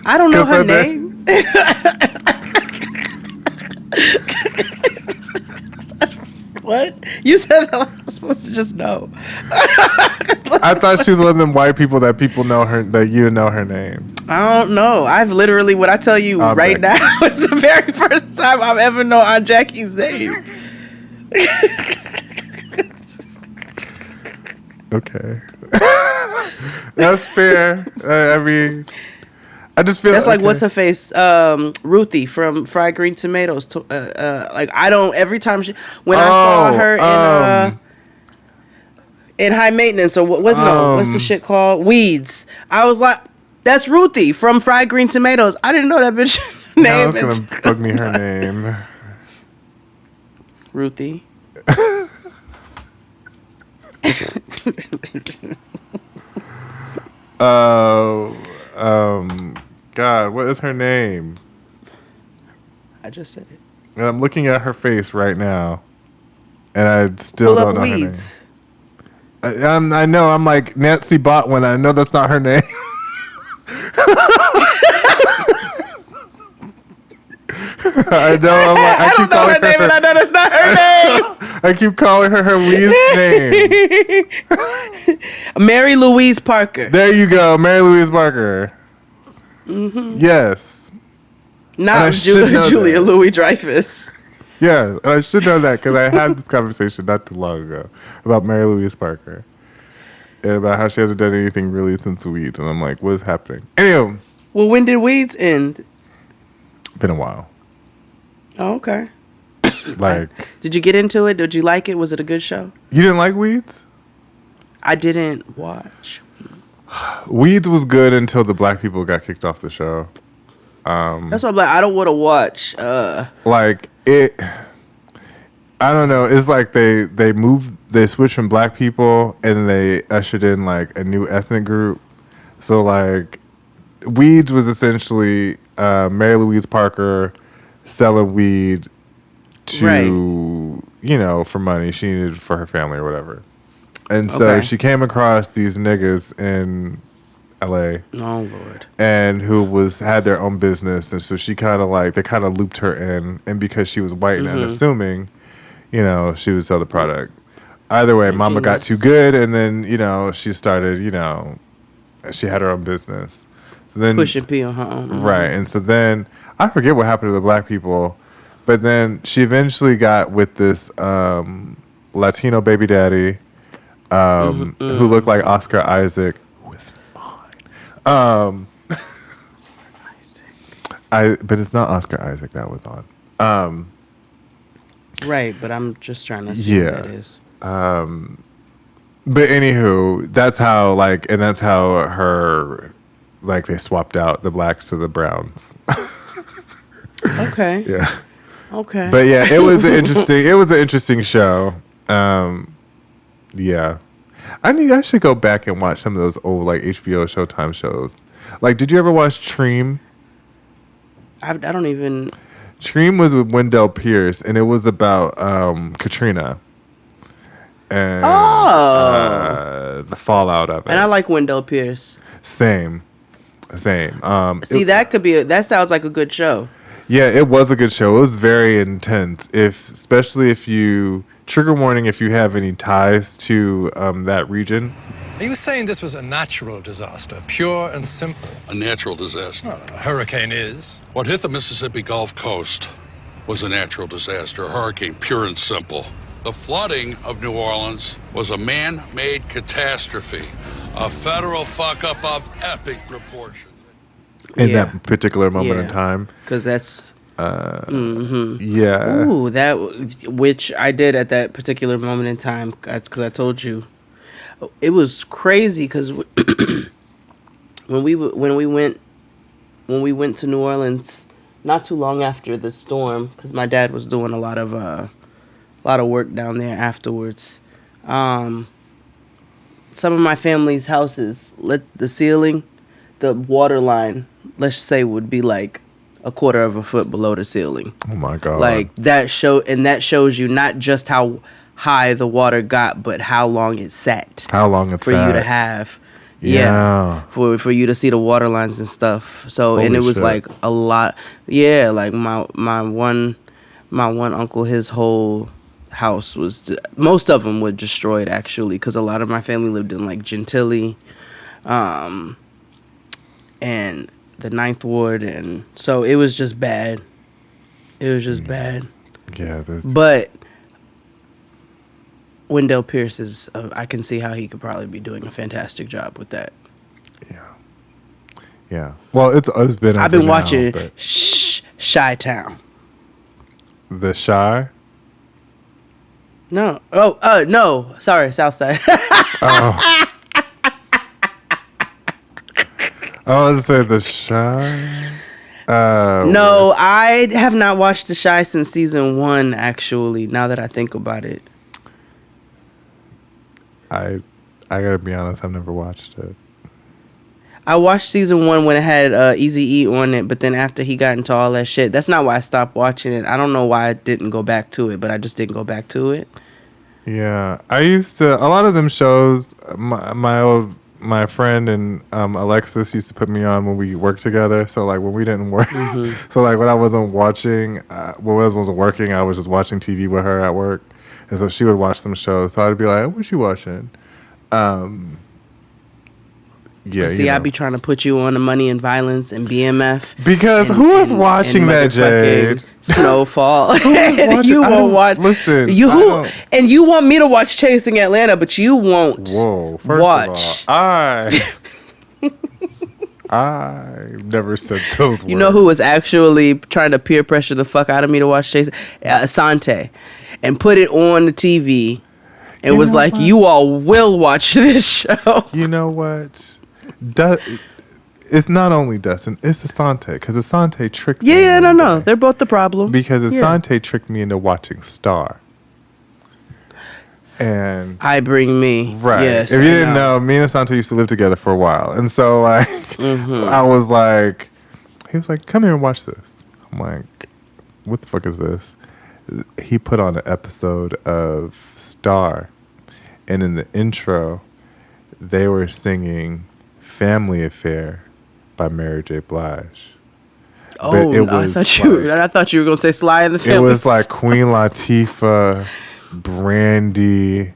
I don't know 'Cause her her name. What? You said that like I was supposed to just know. I thought she was one of them white people that people know her, that you know her name. I don't know. I've literally, what I tell you Aunt right Becky. now is the very first time I've ever known Aunt Jackie's name. Okay. That's fair. I mean, I just feel That's like, okay. what's her face? Ruthie from Fried Green Tomatoes. Like, I don't, every time when I saw her in High Maintenance, or what's the shit called? Weeds. I was like, that's Ruthie from Fried Green Tomatoes. I didn't know that bitch name. Now it's gonna bug me her name. Ruthie. God, what is her name? I just said it. And I'm looking at her face right now, and I still Pull don't up know Weeds. her name. I know. I'm like Nancy Botwin. I know that's not her name. I know. I'm like, I don't know her name, and I know that's not her name. I keep calling her Weeds name. Mary Louise Parker. There you go, Mary Louise Parker. Mm-hmm. Yes. And I Not should know Julia that. Louis Dreyfus. Yeah, and I should know that because I had this conversation not too long ago about Mary Louise Parker and about how she hasn't done anything really since Weeds, and I'm like, what is happening? Anyway, Well, when did Weeds end? been a while. Oh, okay. Like, Did you get into it? Did you like it? Was it a good show? you didn't like Weeds? I didn't watch. Weeds was good until the black people got kicked off the show. That's why I'm like, I don't want to watch. Like it, I don't know. It's like they switched from black people and then they ushered in like a new ethnic group. So like Weeds was essentially Mary Louise Parker selling weed to, for money she needed for her family or whatever. And so Okay. she came across these niggas in LA. Oh Lord. And who had their own business. And so she they kind of looped her in. And because she was white and unassuming, she would sell the product. Either way, mama got too good. And then, she started, she had her own business. So then Pushing P on her own. Right. And so then I forget what happened to the black people, but then she eventually got with this Latino baby daddy who looked like Oscar Isaac, who is fine. But it's not Oscar Isaac that was on. Right, but I'm just trying to see who Yeah. that is. But anywho, that's how her they swapped out the blacks to the browns. Okay. Yeah. Okay. But yeah, it was an interesting show. Yeah. I should go back and watch some of those old HBO Showtime shows. Did you ever watch Treem? I don't even. Treem was with Wendell Pierce, and it was about Katrina and the fallout of it. And I like Wendell Pierce. Same. See, that sounds like a good show. Yeah, it was a good show. It was very intense. Especially if you trigger warning if you have any ties to that region. Are you saying this was a natural disaster, pure and simple? A natural disaster. A hurricane is. What hit the Mississippi Gulf Coast was a natural disaster, a hurricane, pure and simple. The flooding of New Orleans was a man-made catastrophe, a federal fuck-up of epic proportions. In that particular moment in time. Because that's... Yeah. Ooh, which I did at that particular moment in time, because I told you. It was crazy, because when we went to New Orleans, not too long after the storm, because my dad was doing a lot of work down there afterwards. Some of my family's houses, the ceiling, the water line, let's say, would be like a quarter of a foot below the ceiling. Oh my God. That shows you not just how high the water got, but how long it sat. How long it for sat. You to have. Yeah. For you to see the water lines and stuff. So Holy and it was shit. a lot. Yeah, my one uncle, his whole house was most of them were destroyed, actually, because a lot of my family lived in Gentilly, and the Ninth Ward, and so it was just bad. It was just bad. Yeah, but Wendell Pierce is. I can see how he could probably be doing a fantastic job with that. Yeah. Well, it's been. I've been now, watching but Chi-Town. The Shy. No. No. Sorry, Southside. Oh. I was say The Shy. No, I have not watched The Shy since season 1. Actually, now that I think about it, I gotta be honest. I've never watched it. I watched season 1 when it had Eazy-E on it, but then after he got into all that shit, that's not why I stopped watching it. I don't know why I didn't go back to it, but I just didn't go back to it. Yeah, I used to. A lot of them shows. My friend and Alexis used to put me on when we worked together. So when we didn't work, so when I wasn't watching, when I wasn't working, I was just watching TV with her at work, and so she would watch some shows. So I'd be like, "What you watching?" Yeah, See, I be trying to put you on the Money and Violence and BMF. Because who was watching that, Jade? Snowfall. And you won't watch. Listen, and you want me to watch Chasing Atlanta, but you won't. Whoa! First watch. of all, I never said those words. You know who was actually trying to peer pressure the fuck out of me to watch Chasing? Asante, and put it on the TV, and was like, what? "You all will watch this show." You know what? It's not only Dustin, it's Asante, because Asante tricked me. Yeah, no, they're both the problem. Because Asante tricked me into watching Star. And I Bring Me. right. Yes, If you didn't know, me and Asante used to live together for a while. And so, like, I was like, he was like, come here and watch this. I'm like, what the fuck is this? He put on an episode of Star. And in the intro, they were singing Family Affair by Mary J. Blige. Oh, I thought you were gonna say Sly and the Family. It was like Queen Latifah, Brandy,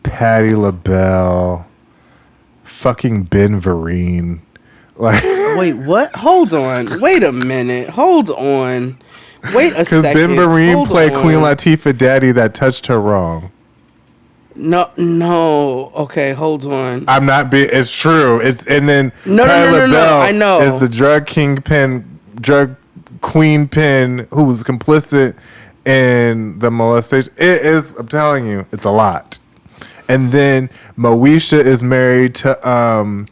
Patti LaBelle, fucking Ben Vereen. Like, wait, what? Hold on. Wait a minute. Hold on. Wait a because second. Ben Vereen Hold played on. Queen Latifah daddy that touched her wrong. No. Okay, hold on. I'm not being. It's true. It's and then No, Patti no. LaBelle I know. is the drug queen pin who was complicit in the molestation. It is. I'm telling you, it's a lot. And then Moesha is married to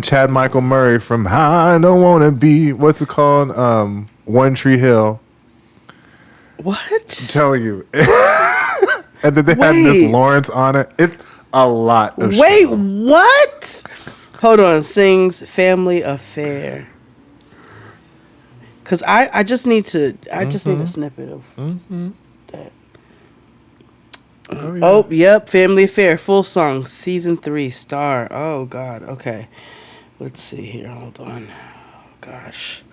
Chad Michael Murray from I Don't Wanna Be. What's it called? One Tree Hill. What? I'm telling you. And then they had Miss Lawrence on it. It's a lot of shit. What? Hold on. Sings Family Affair. Because I just need to, need a snippet of that. Oh, yep. Family Affair. Full song. Season 3. Star. Oh, God. Okay. Let's see here. Hold on. Oh, gosh.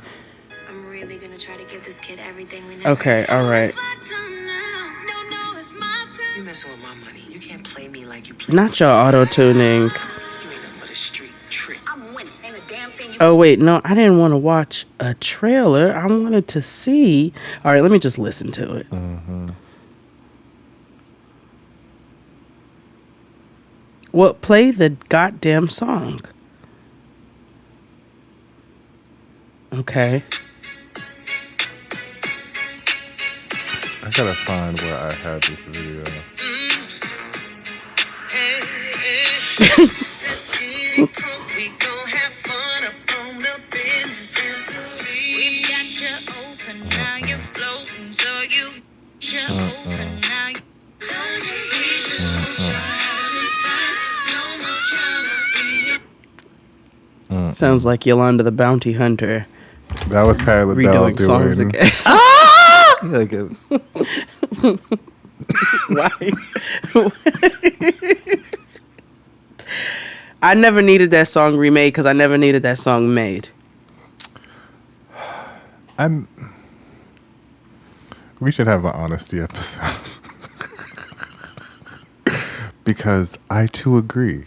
I'm really going to try to give this kid everything we know. Okay. All right. You messing with my money. You can't play me like you play. Not your auto-tuning. You ain't nothing but a street trick. I'm winning. Ain't a damn thing you. Oh, wait. No, I didn't want to watch a trailer. I wanted to see. All right. Let me just listen to it. Well, play the goddamn song. Okay. I gotta find where I had this video. Sounds like Yolanda the Bounty Hunter. That was Patti LaBelle redoing songs doing. again. Like Why? I never needed that song remade because I never needed that song made. We should have an honesty episode. Because I too agree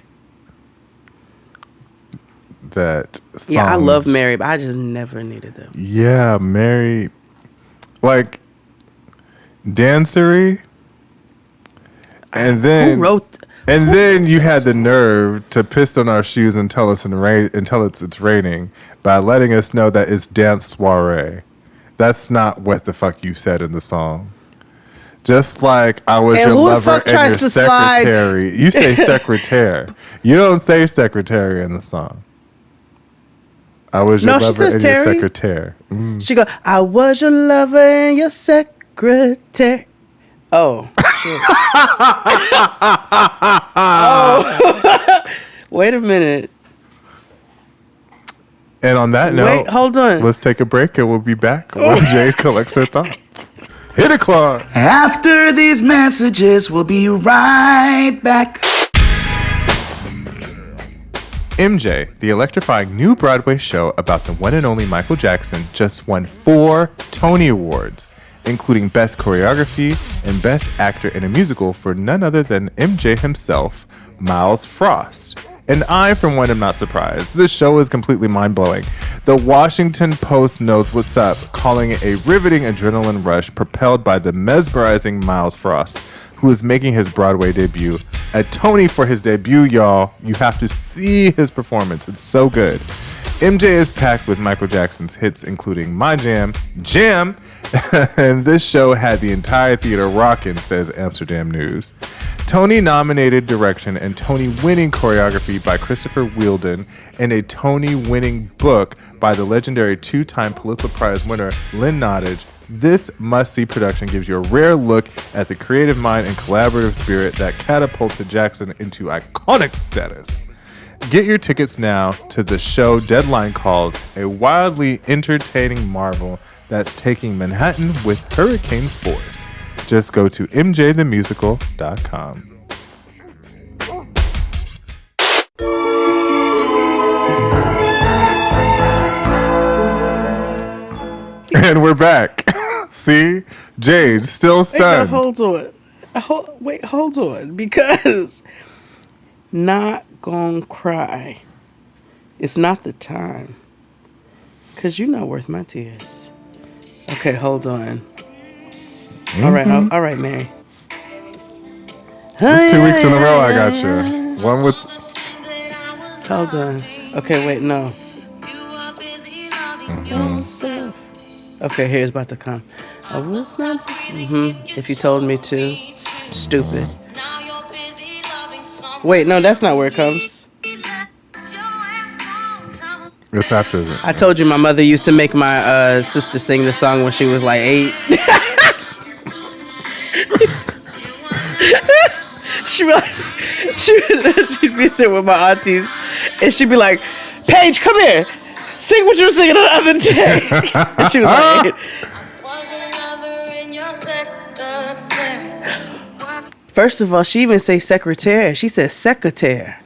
that songs, Yeah, I love Mary, but I just never needed them. Yeah, Mary, like Dancery, and then Who wrote? And then you had the nerve to piss on our shoes and tell us it's raining by letting us know that it's dance soiree. That's not what the fuck you said in the song. Just like I was And your who the lover fuck and tries your to slide? secretary. You say secretaire. You don't say secretary in the song. I was your No, she lover says and your Terry. secretary. She go, I was your lover and your secretary. Oh, shit. Oh. Wait a minute. And on that note, Wait, hold on. let's take a break and we'll be back when Jay collects her thoughts. Hit it, Claude. After these messages, we'll be right back. MJ, the electrifying new Broadway show about the one and only Michael Jackson, just won 4 Tony Awards, including Best Choreography and Best Actor in a Musical for none other than MJ himself, Miles Frost. And I, for one, am not surprised. This show is completely mind-blowing. The Washington Post knows what's up, calling it a riveting adrenaline rush propelled by the mesmerizing Miles Frost, who is making his Broadway debut. A Tony for his debut, y'all. You have to see his performance. It's so good. MJ is packed with Michael Jackson's hits, including My Jam, Jam, and this show had the entire theater rocking, says Amsterdam News. Tony-nominated direction and Tony-winning choreography by Christopher Wheeldon, and a Tony-winning book by the legendary 2-time Pulitzer Prize winner Lynn Nottage This must-see production gives you a rare look at the creative mind and collaborative spirit that catapulted Jackson into iconic status. Get your tickets now to the show Deadline calls a wildly entertaining marvel that's taking Manhattan with hurricane force. Just go to mjthemusical.com. And we're back. See? Jade, still stunned. Hold on. Hold on. Because not gonna cry. It's not the time. Because you're not worth my tears. Okay, hold on. Mm-hmm. All right, Mary. It's 2 weeks in a row I got you. One with... Hold on. Okay, wait, no. Mm-hmm. Okay, here's about to come. I was not... If you told me to. Stupid. Wait, no, that's not where it comes. It's after it. I told you my mother used to make my sister sing the song when she was like 8. She'd be sitting with my aunties, and she'd be like, "Paige, come here, sing what you were singing the other day." And she was like 8. First of all, she even say secretaire. She said secretaire.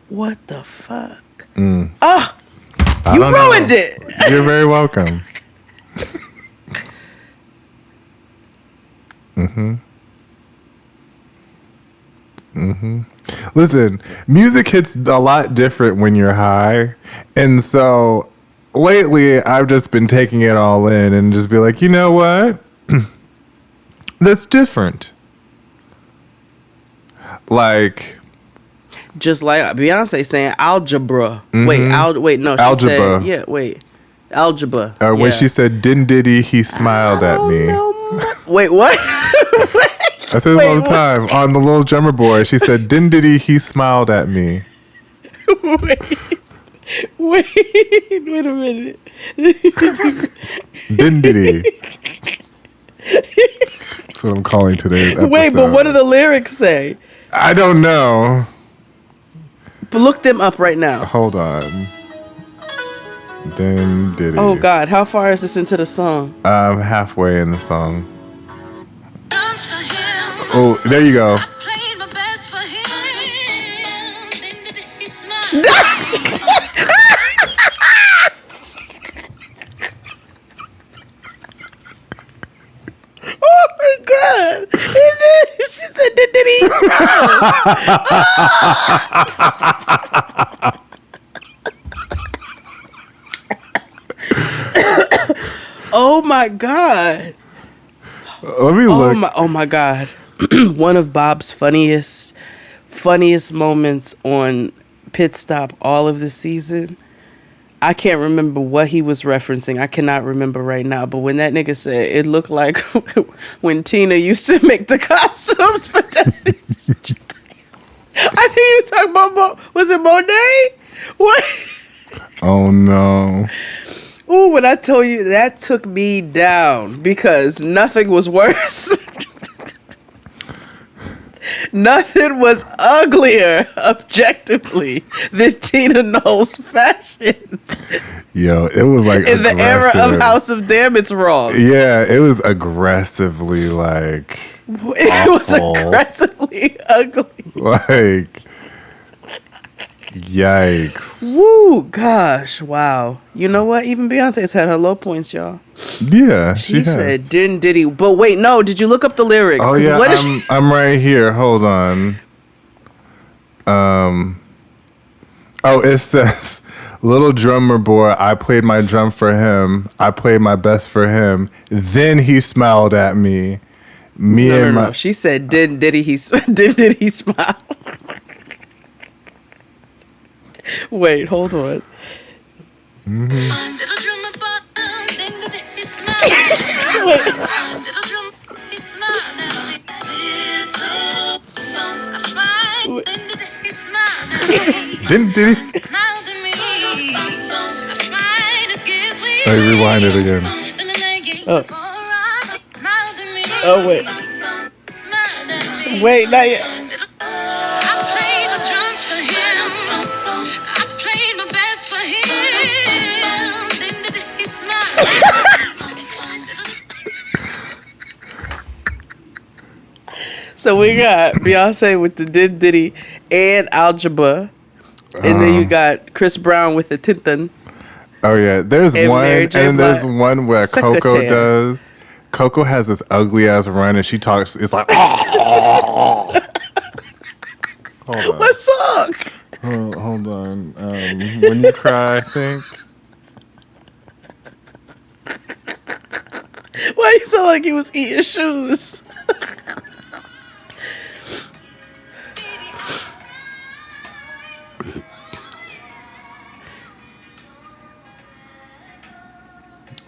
What the fuck? Oh, you ruined it. You're very welcome. Listen, music hits a lot different when you're high. And so lately I've just been taking it all in and just be like, you know what? That's different. Like... Just like Beyonce saying algebra. Mm-hmm. Wait, no. She Algebra. said, algebra. Or when she said Dendiddy, he smiled at me. Wait, what? I say this all the time. On the little drummer boy, she said, Dendiddy, he smiled at me. Wait a minute. Dendiddy. That's what I'm calling today's episode. Wait, but what do the lyrics say? I don't know. But look them up right now. Hold on. Dendiddy. Oh, God. How far is this into the song? Halfway in the song. Oh, there you go. Oh my God! She said, "Did he Oh my God! Let me look. Oh my God! One of Bob's funniest moments on Pit Stop all of this season. I can't remember what he was referencing. I cannot remember right now. But when that nigga said it looked like when Tina used to make the costumes for Destiny. I think he was talking about, was it Monet? What? Oh no. Ooh, when I tell you that took me down because nothing was worse. Nothing was uglier, objectively, than Tina Knowles' fashions. Yo, it was like in the era of House of Damn It's Wrong. Yeah, it was aggressively like it was aggressively ugly. Like, yikes. Woo, gosh, wow. You know what? Even Beyonce's had her low points, y'all. Yeah, she said Dendiddy. But wait, no, did you look up the lyrics? Oh yeah, I'm right here. Hold on. Oh, it says, "Little drummer boy, I played my drum for him. I played my best for him. Then he smiled at me. No. She said, Dendiddy he smile." Wait, hold on. Dendiddy. Let me rewind it again. Oh. Oh, wait. Wait, not yet. So we got Beyonce with the Dendiddy and Algebra. And then you got Chris Brown with the Tintin. Oh yeah, there's And one, Mary J. and there's Blige. one where Coco Secretaire. does. Coco has this ugly ass run, and she talks. It's like, hold on, What song? hold on. When you cry, I think. Why you sound like he was eating shoes?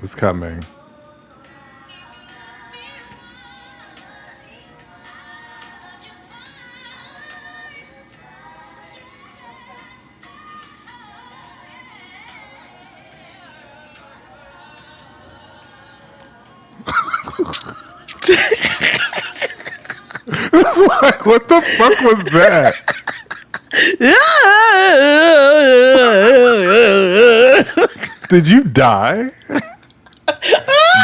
It's coming. Like, what the fuck was that? Did you die?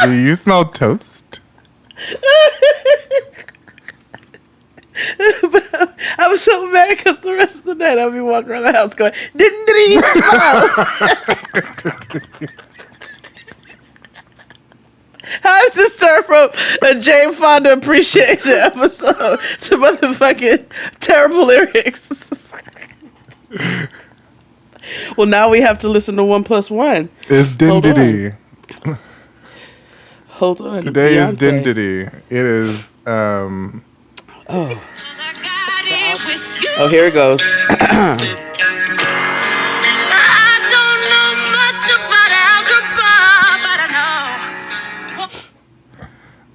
Do you smell toast? But I was so mad because the rest of the night I'll be walking around the house going, didn't he smile? How did this start from a Jane Fonda appreciation episode to motherfucking terrible lyrics? Well, now we have to listen to 1+1. It's Dendiddy. Hold on. Today is Beyonce. Dendiddy. It is Oh, here it goes.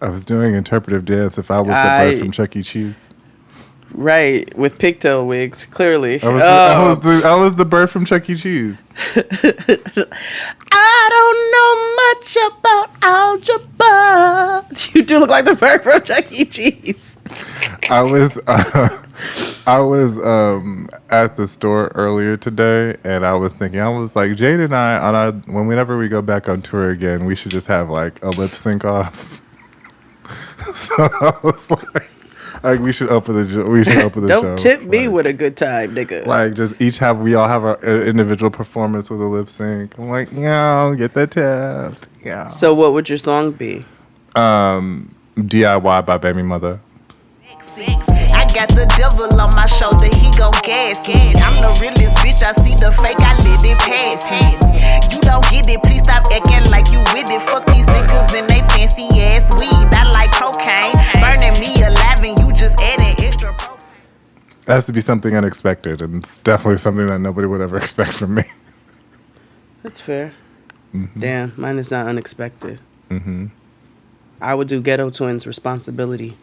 I was doing interpretive dance if I was the bird from Chuck E. Cheese. Right, with pigtail wigs, clearly. I was the bird from Chuck E. Cheese. I don't know much about algebra. You do look like the bird from Chuck E. Cheese. I was at the store earlier today, and I was thinking, I was like, Jade and I, whenever we go back on tour again, we should just have like a lip sync off. So I was like, we should open the show. Don't tip me with a good time, nigga. Like, just we all have our individual performance with a lip sync. I'm like, get the tips. Yeah. So what would your song be? DIY by Baby Mother. I got the devil on my shoulder, he gon' gas. I'm the realest bitch, I see the fake, I let it pass. You don't get it, please stop acting like you with it. Fuck these niggas and they fancy ass weed. I like cocaine, burning me alive and you just adding extra. It has to be something unexpected, and it's definitely something that nobody would ever expect from me. That's fair. Mm-hmm. Damn, mine is not unexpected. Mm-hmm. I would do Ghetto Twins Responsibility.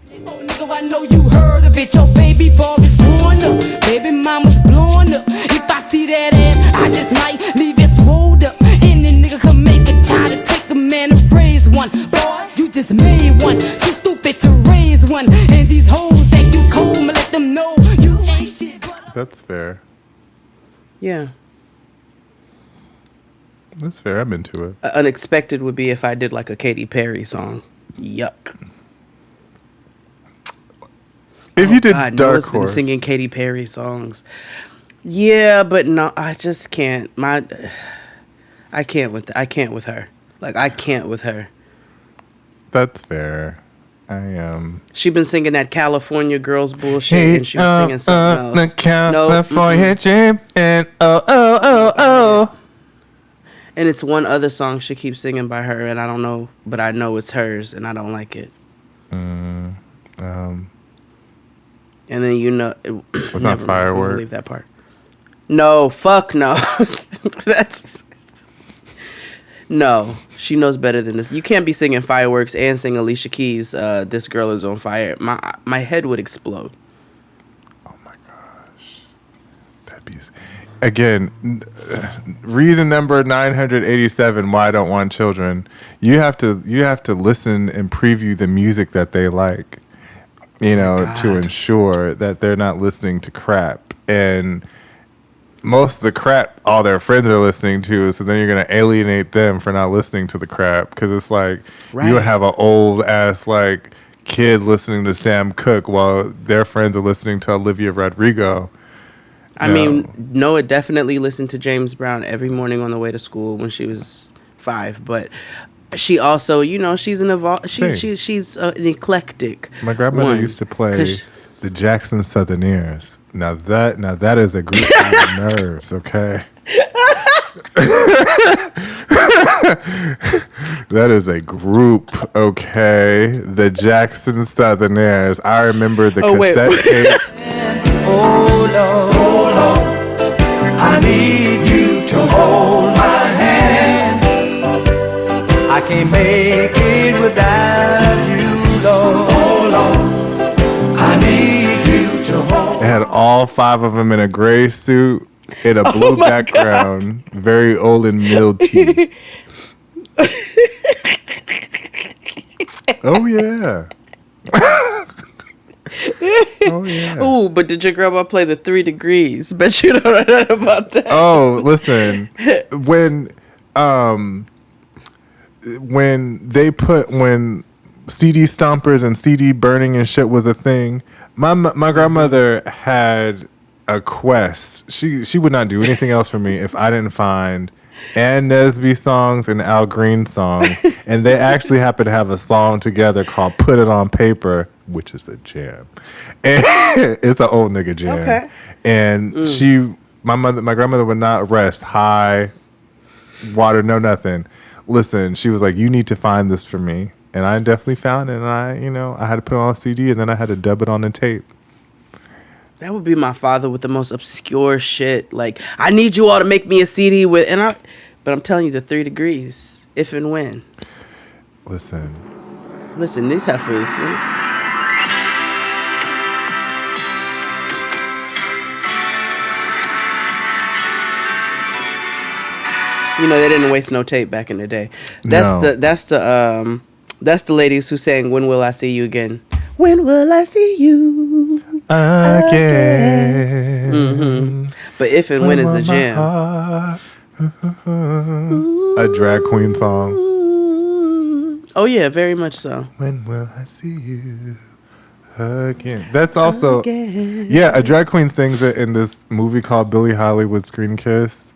Nigga, I know you heard of it. Your baby boy is growing up. Baby mama's blowing up. If I see that ass, I just might leave it swole up. Any nigga can make a child to take a man to raise one. Boy, you just made one. Too stupid to raise one. And these hoes think you cool, but let them know you ain't shit. That's fair. Yeah. That's fair. I'm into it. Unexpected would be if I did like a Katy Perry song. Yuck. If you did God, Dark Noah's Horse. been singing Katy Perry songs. Yeah, but no, I just can't. I can't with her. Like, I can't with her. That's fair. I am. She been singing that California Girls bullshit, and she was singing something else. The California champion. Oh. And it's one other song she keeps singing by her, and I don't know, but I know it's hers, and I don't like it. And then Was that Firework? Leave that part. No, fuck no. No. She knows better than this. You can't be singing Fireworks and sing Alicia Keys. This Girl Is on Fire. My head would explode. Oh my gosh, that'd be. again, reason number 987 why I don't want children. You have to listen and preview the music that they like, to ensure that they're not listening to crap. And most of the crap all their friends are listening to, so then you're going to alienate them for not listening to the crap, because it's like you have an old ass like kid listening to Sam Cooke while their friends are listening to Olivia Rodrigo. I mean, Noah definitely listened to James Brown every morning on the way to school when she was 5, but she also, she's she's an eclectic. My grandmother used to play the Jackson Southerners. Now that is a group of nerves, okay? That is a group, okay? The Jackson Southerners. I remember the cassette tape. Oh Lord, I need you to hold my hand. I can't make it without you, Lord. Oh Lord, I need you to hold. It had all 5 of them in a gray suit, in a blue background, very old and milky. Oh yeah. Oh yeah. Ooh, but did your grandma play the 3 Degrees? Bet you don't know about that. Oh, listen. When CD stompers and CD burning and shit was a thing, my grandmother had a quest. She would not do anything else for me if I didn't find Ann Nesby songs and Al Green songs. And they actually happen to have a song together called Put It On Paper, which is a jam. And it's an old nigga jam. Okay. And my grandmother would not rest high, water, no nothing. Listen, she was like, you need to find this for me. And I definitely found it. And I had to put it on a CD, and then I had to dub it on the tape. That would be my father with the most obscure shit. Like, I need you all to make me a CD with, but I'm telling you, the 3 Degrees, if and when. Listen, these heifers. They didn't waste no tape back in the day. That's the ladies who sang "When Will I See You Again." When will I see you again? Mm-hmm. But if and when is the jam. A drag queen song. Oh yeah, very much so. When will I see you again? That's also a drag queen sings it in this movie called Billie Hollywood Screen Kiss.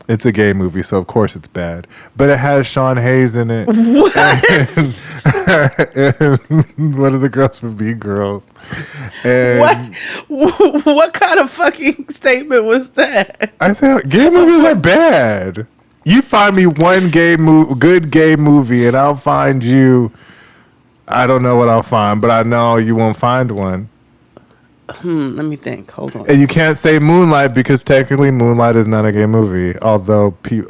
It's a gay movie, so of course it's bad. But it has Sean Hayes in it. What? And one of the girls from Mean Girls. And what kind of fucking statement was that? I said gay movies are bad. You find me one good gay movie, and I'll find you. I don't know what I'll find, but I know you won't find one. Let me think. Hold on. And you can't say Moonlight because technically Moonlight is not a gay movie. Although they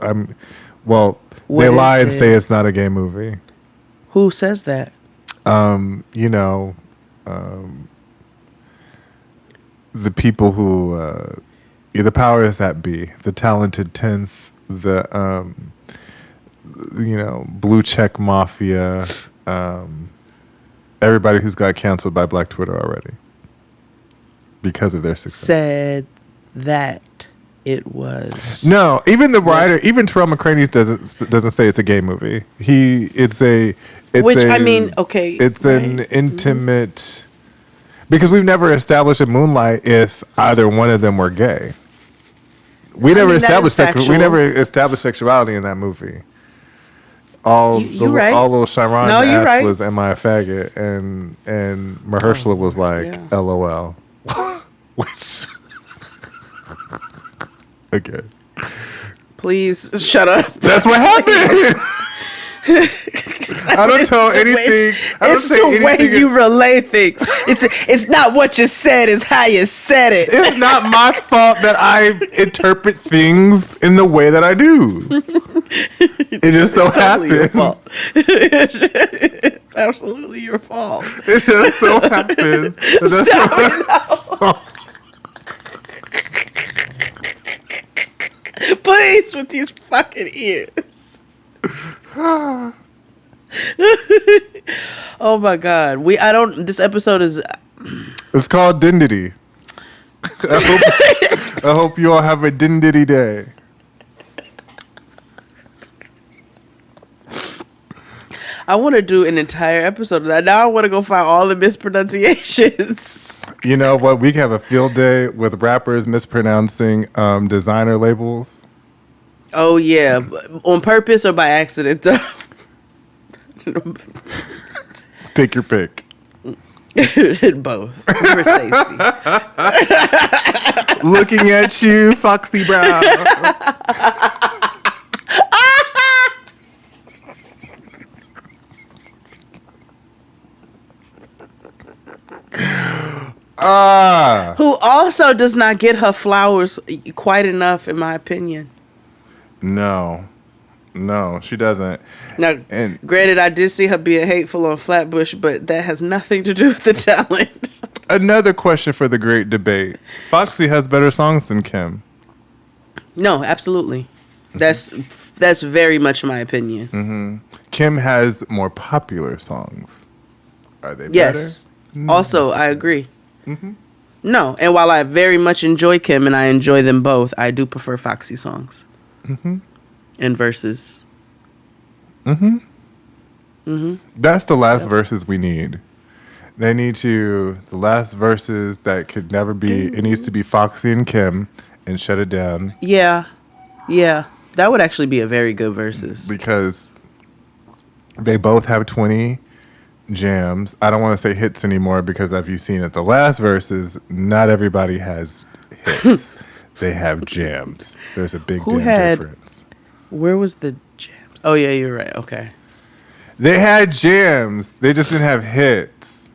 lie and say it's not a gay movie. Who says that? The people who the powers that be, the talented 10th, the blue check mafia, everybody who's got canceled by Black Twitter already. Because of their success. Said that it was. No, even the writer, even Terrell McCraney doesn't say it's a gay movie. It's an intimate, because we've never established in Moonlight if either one of them were gay. We never established sexuality in that movie. All little Sharon asked right. was, "Am I a faggot?" and Mahershala was like, "LOL." Which okay. Please shut up. That's what happens. I don't tell anything. It's the way you relay things. It's not what you said, it's how you said it. It's not my fault that I interpret things in the way that I do. It just so happens. It's absolutely your fault. It just so happens. Please, with these fucking ears. Oh my god. This episode is It's called Dendiddy. I hope you all have a Dendiddy day. I want to do an entire episode of that. Now I want to go find all the mispronunciations. You know what? We can have a field day with rappers mispronouncing designer labels. Oh yeah, on purpose or by accident though. Take your pick. Both. For Stacey. Looking at you, Foxy Brown. Who also does not get her flowers quite enough, in my opinion. No, she doesn't. Now, And granted, I did see her being hateful on Flatbush, but that has nothing to do with the talent. another question for the great debate: Foxy has better songs than Kim. No, absolutely. That's very much my opinion. Mm-hmm. Kim has more popular songs. Are they Yes. better? Also, I agree. Mm-hmm. No, and while I very much enjoy Kim and I enjoy them both, I do prefer Foxy songs. Mm-hmm. And verses. Mm-hmm. Mm-hmm. That's the last verses we need. They need the last verses that could never be, it needs to be Foxy and Kim and shut it down. Yeah. That would actually be a very good verses. Because they both have 20 jams. I don't want to say hits anymore because if you've seen it, the last verses, not everybody has hits. They have jams. There's a big difference. Where was the jams? Oh, yeah, you're right. Okay. They had jams. They just didn't have hits.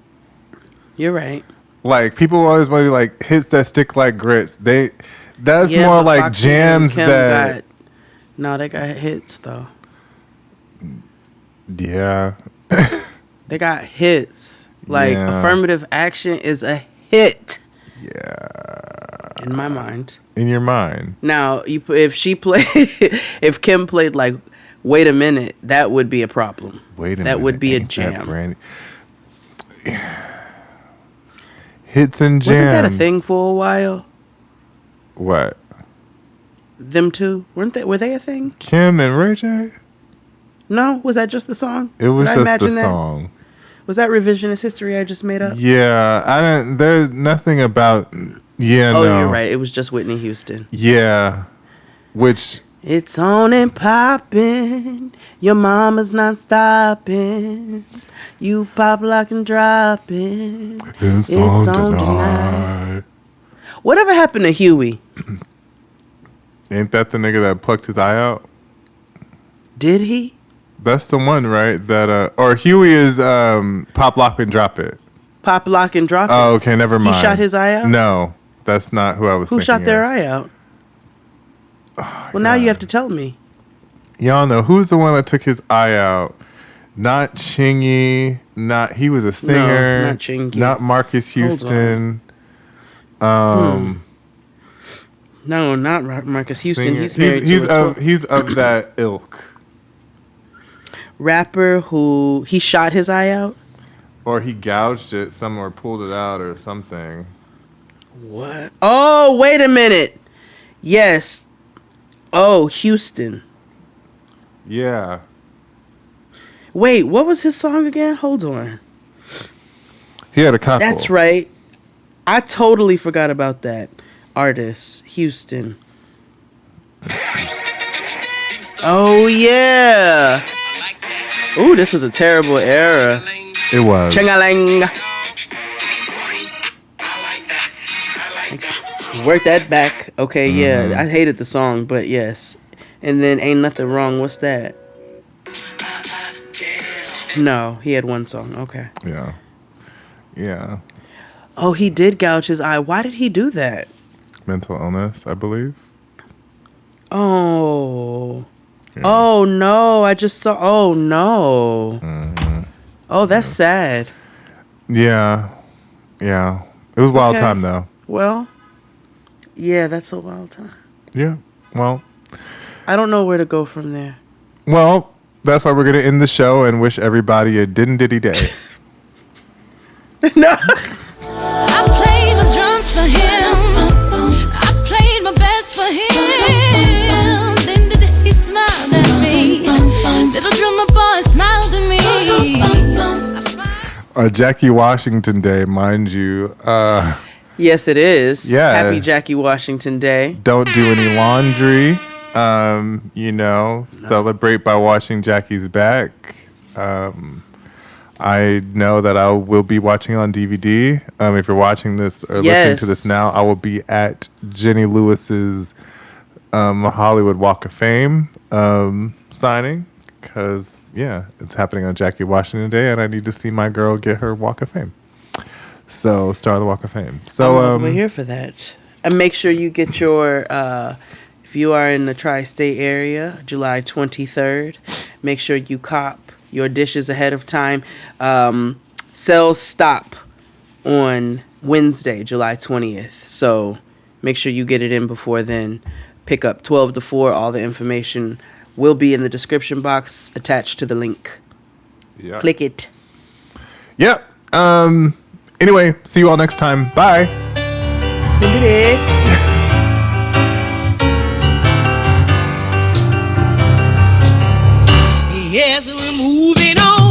You're right. Like, people always want to be like, hits that stick like grits. That's Yeah, more but like Foxy jams and Kim that... No, they got hits, though. Yeah. They got hits. Like, Yeah. Affirmative Action is a hit. Yeah. In my mind. In your mind. Now, if Kim played like, Wait a Minute, that would be a problem. Wait a minute. That would be a ain't that jam. brandy? Hits and jams. Wasn't that a thing for a while? What? Them two? Were they a thing? Kim and Ray J? No? Was that just the song? It was Did I just the imagine that? song. Was that revisionist history I just made up? Yeah, there's nothing about... Yeah, Oh, no. you're right. It was just Whitney Houston. Yeah. Which... It's on and poppin'. Your mama's not stopping. You pop, lock, and dropping. It's on tonight. Whatever happened to Huey? Ain't that the nigga that plucked his eye out? Did he? That's the one, right? That or Huey is Pop, Lock, and Drop It. Pop, lock, and drop it. Oh, okay, never mind. He shot his eye out? No, that's not who I was Who thinking shot their of. eye out? Oh, well, now you have to tell me. Y'all know who's the one that took his eye out? Not Chingy. He was a singer. No, not Chingy. Not Marcus Houston. No, not Marcus Houston. Singer. He's married to he's of that ilk. Rapper who he shot his eye out. Or he gouged it somewhere, pulled it out or something. What? Oh, wait a minute. Yes. Oh, Houston. Yeah. Wait, what was his song again? Hold on. He had a couple. That's right. I totally forgot about that artist, Houston. Oh, yeah. Ooh, this was a terrible era. It was. Ching-a-ling. Work that back. Okay, yeah. I hated the song, but yes. And then Ain't Nothing Wrong. What's that? No, he had one song. Okay. Yeah. Yeah. Oh, he did gouge his eye. Why did he do that? Mental illness, I believe. Oh. Yeah. Oh, no. I just saw. Oh, no. Mm-hmm. Oh, that's sad. Yeah. Yeah. It was wild Okay. time, though. Well, yeah, that's a wild time. Yeah. Well, I don't know where to go from there. Well, that's why we're going to end the show and wish everybody a Dendiddy day. No. I played my drums for him. I played my best for him. Then he smiled at me. Little drummer boy smiled at me. Jackie Washington Day, mind you. Yes, it is. Yeah. Happy Jackie Washington Day. Don't do any laundry. Celebrate by watching Jackie's back. I know that I will be watching on DVD. If you're watching this or listening to this now, I will be at Jenny Lewis's Hollywood Walk of Fame signing because, it's happening on Jackie Washington Day, and I need to see my girl get her Walk of Fame. So, star of the Walk of Fame. So we're here for that. And make sure you get your, if you are in the tri-state area, July 23rd, make sure you cop your dishes ahead of time. Sales stop on Wednesday, July 20th. So make sure you get it in before then. Pick up 12 to 4. All the information will be in the description box attached to the link. Yeah. Click it. Yep. Anyway, see you all next time. Bye. Yes, we're moving on.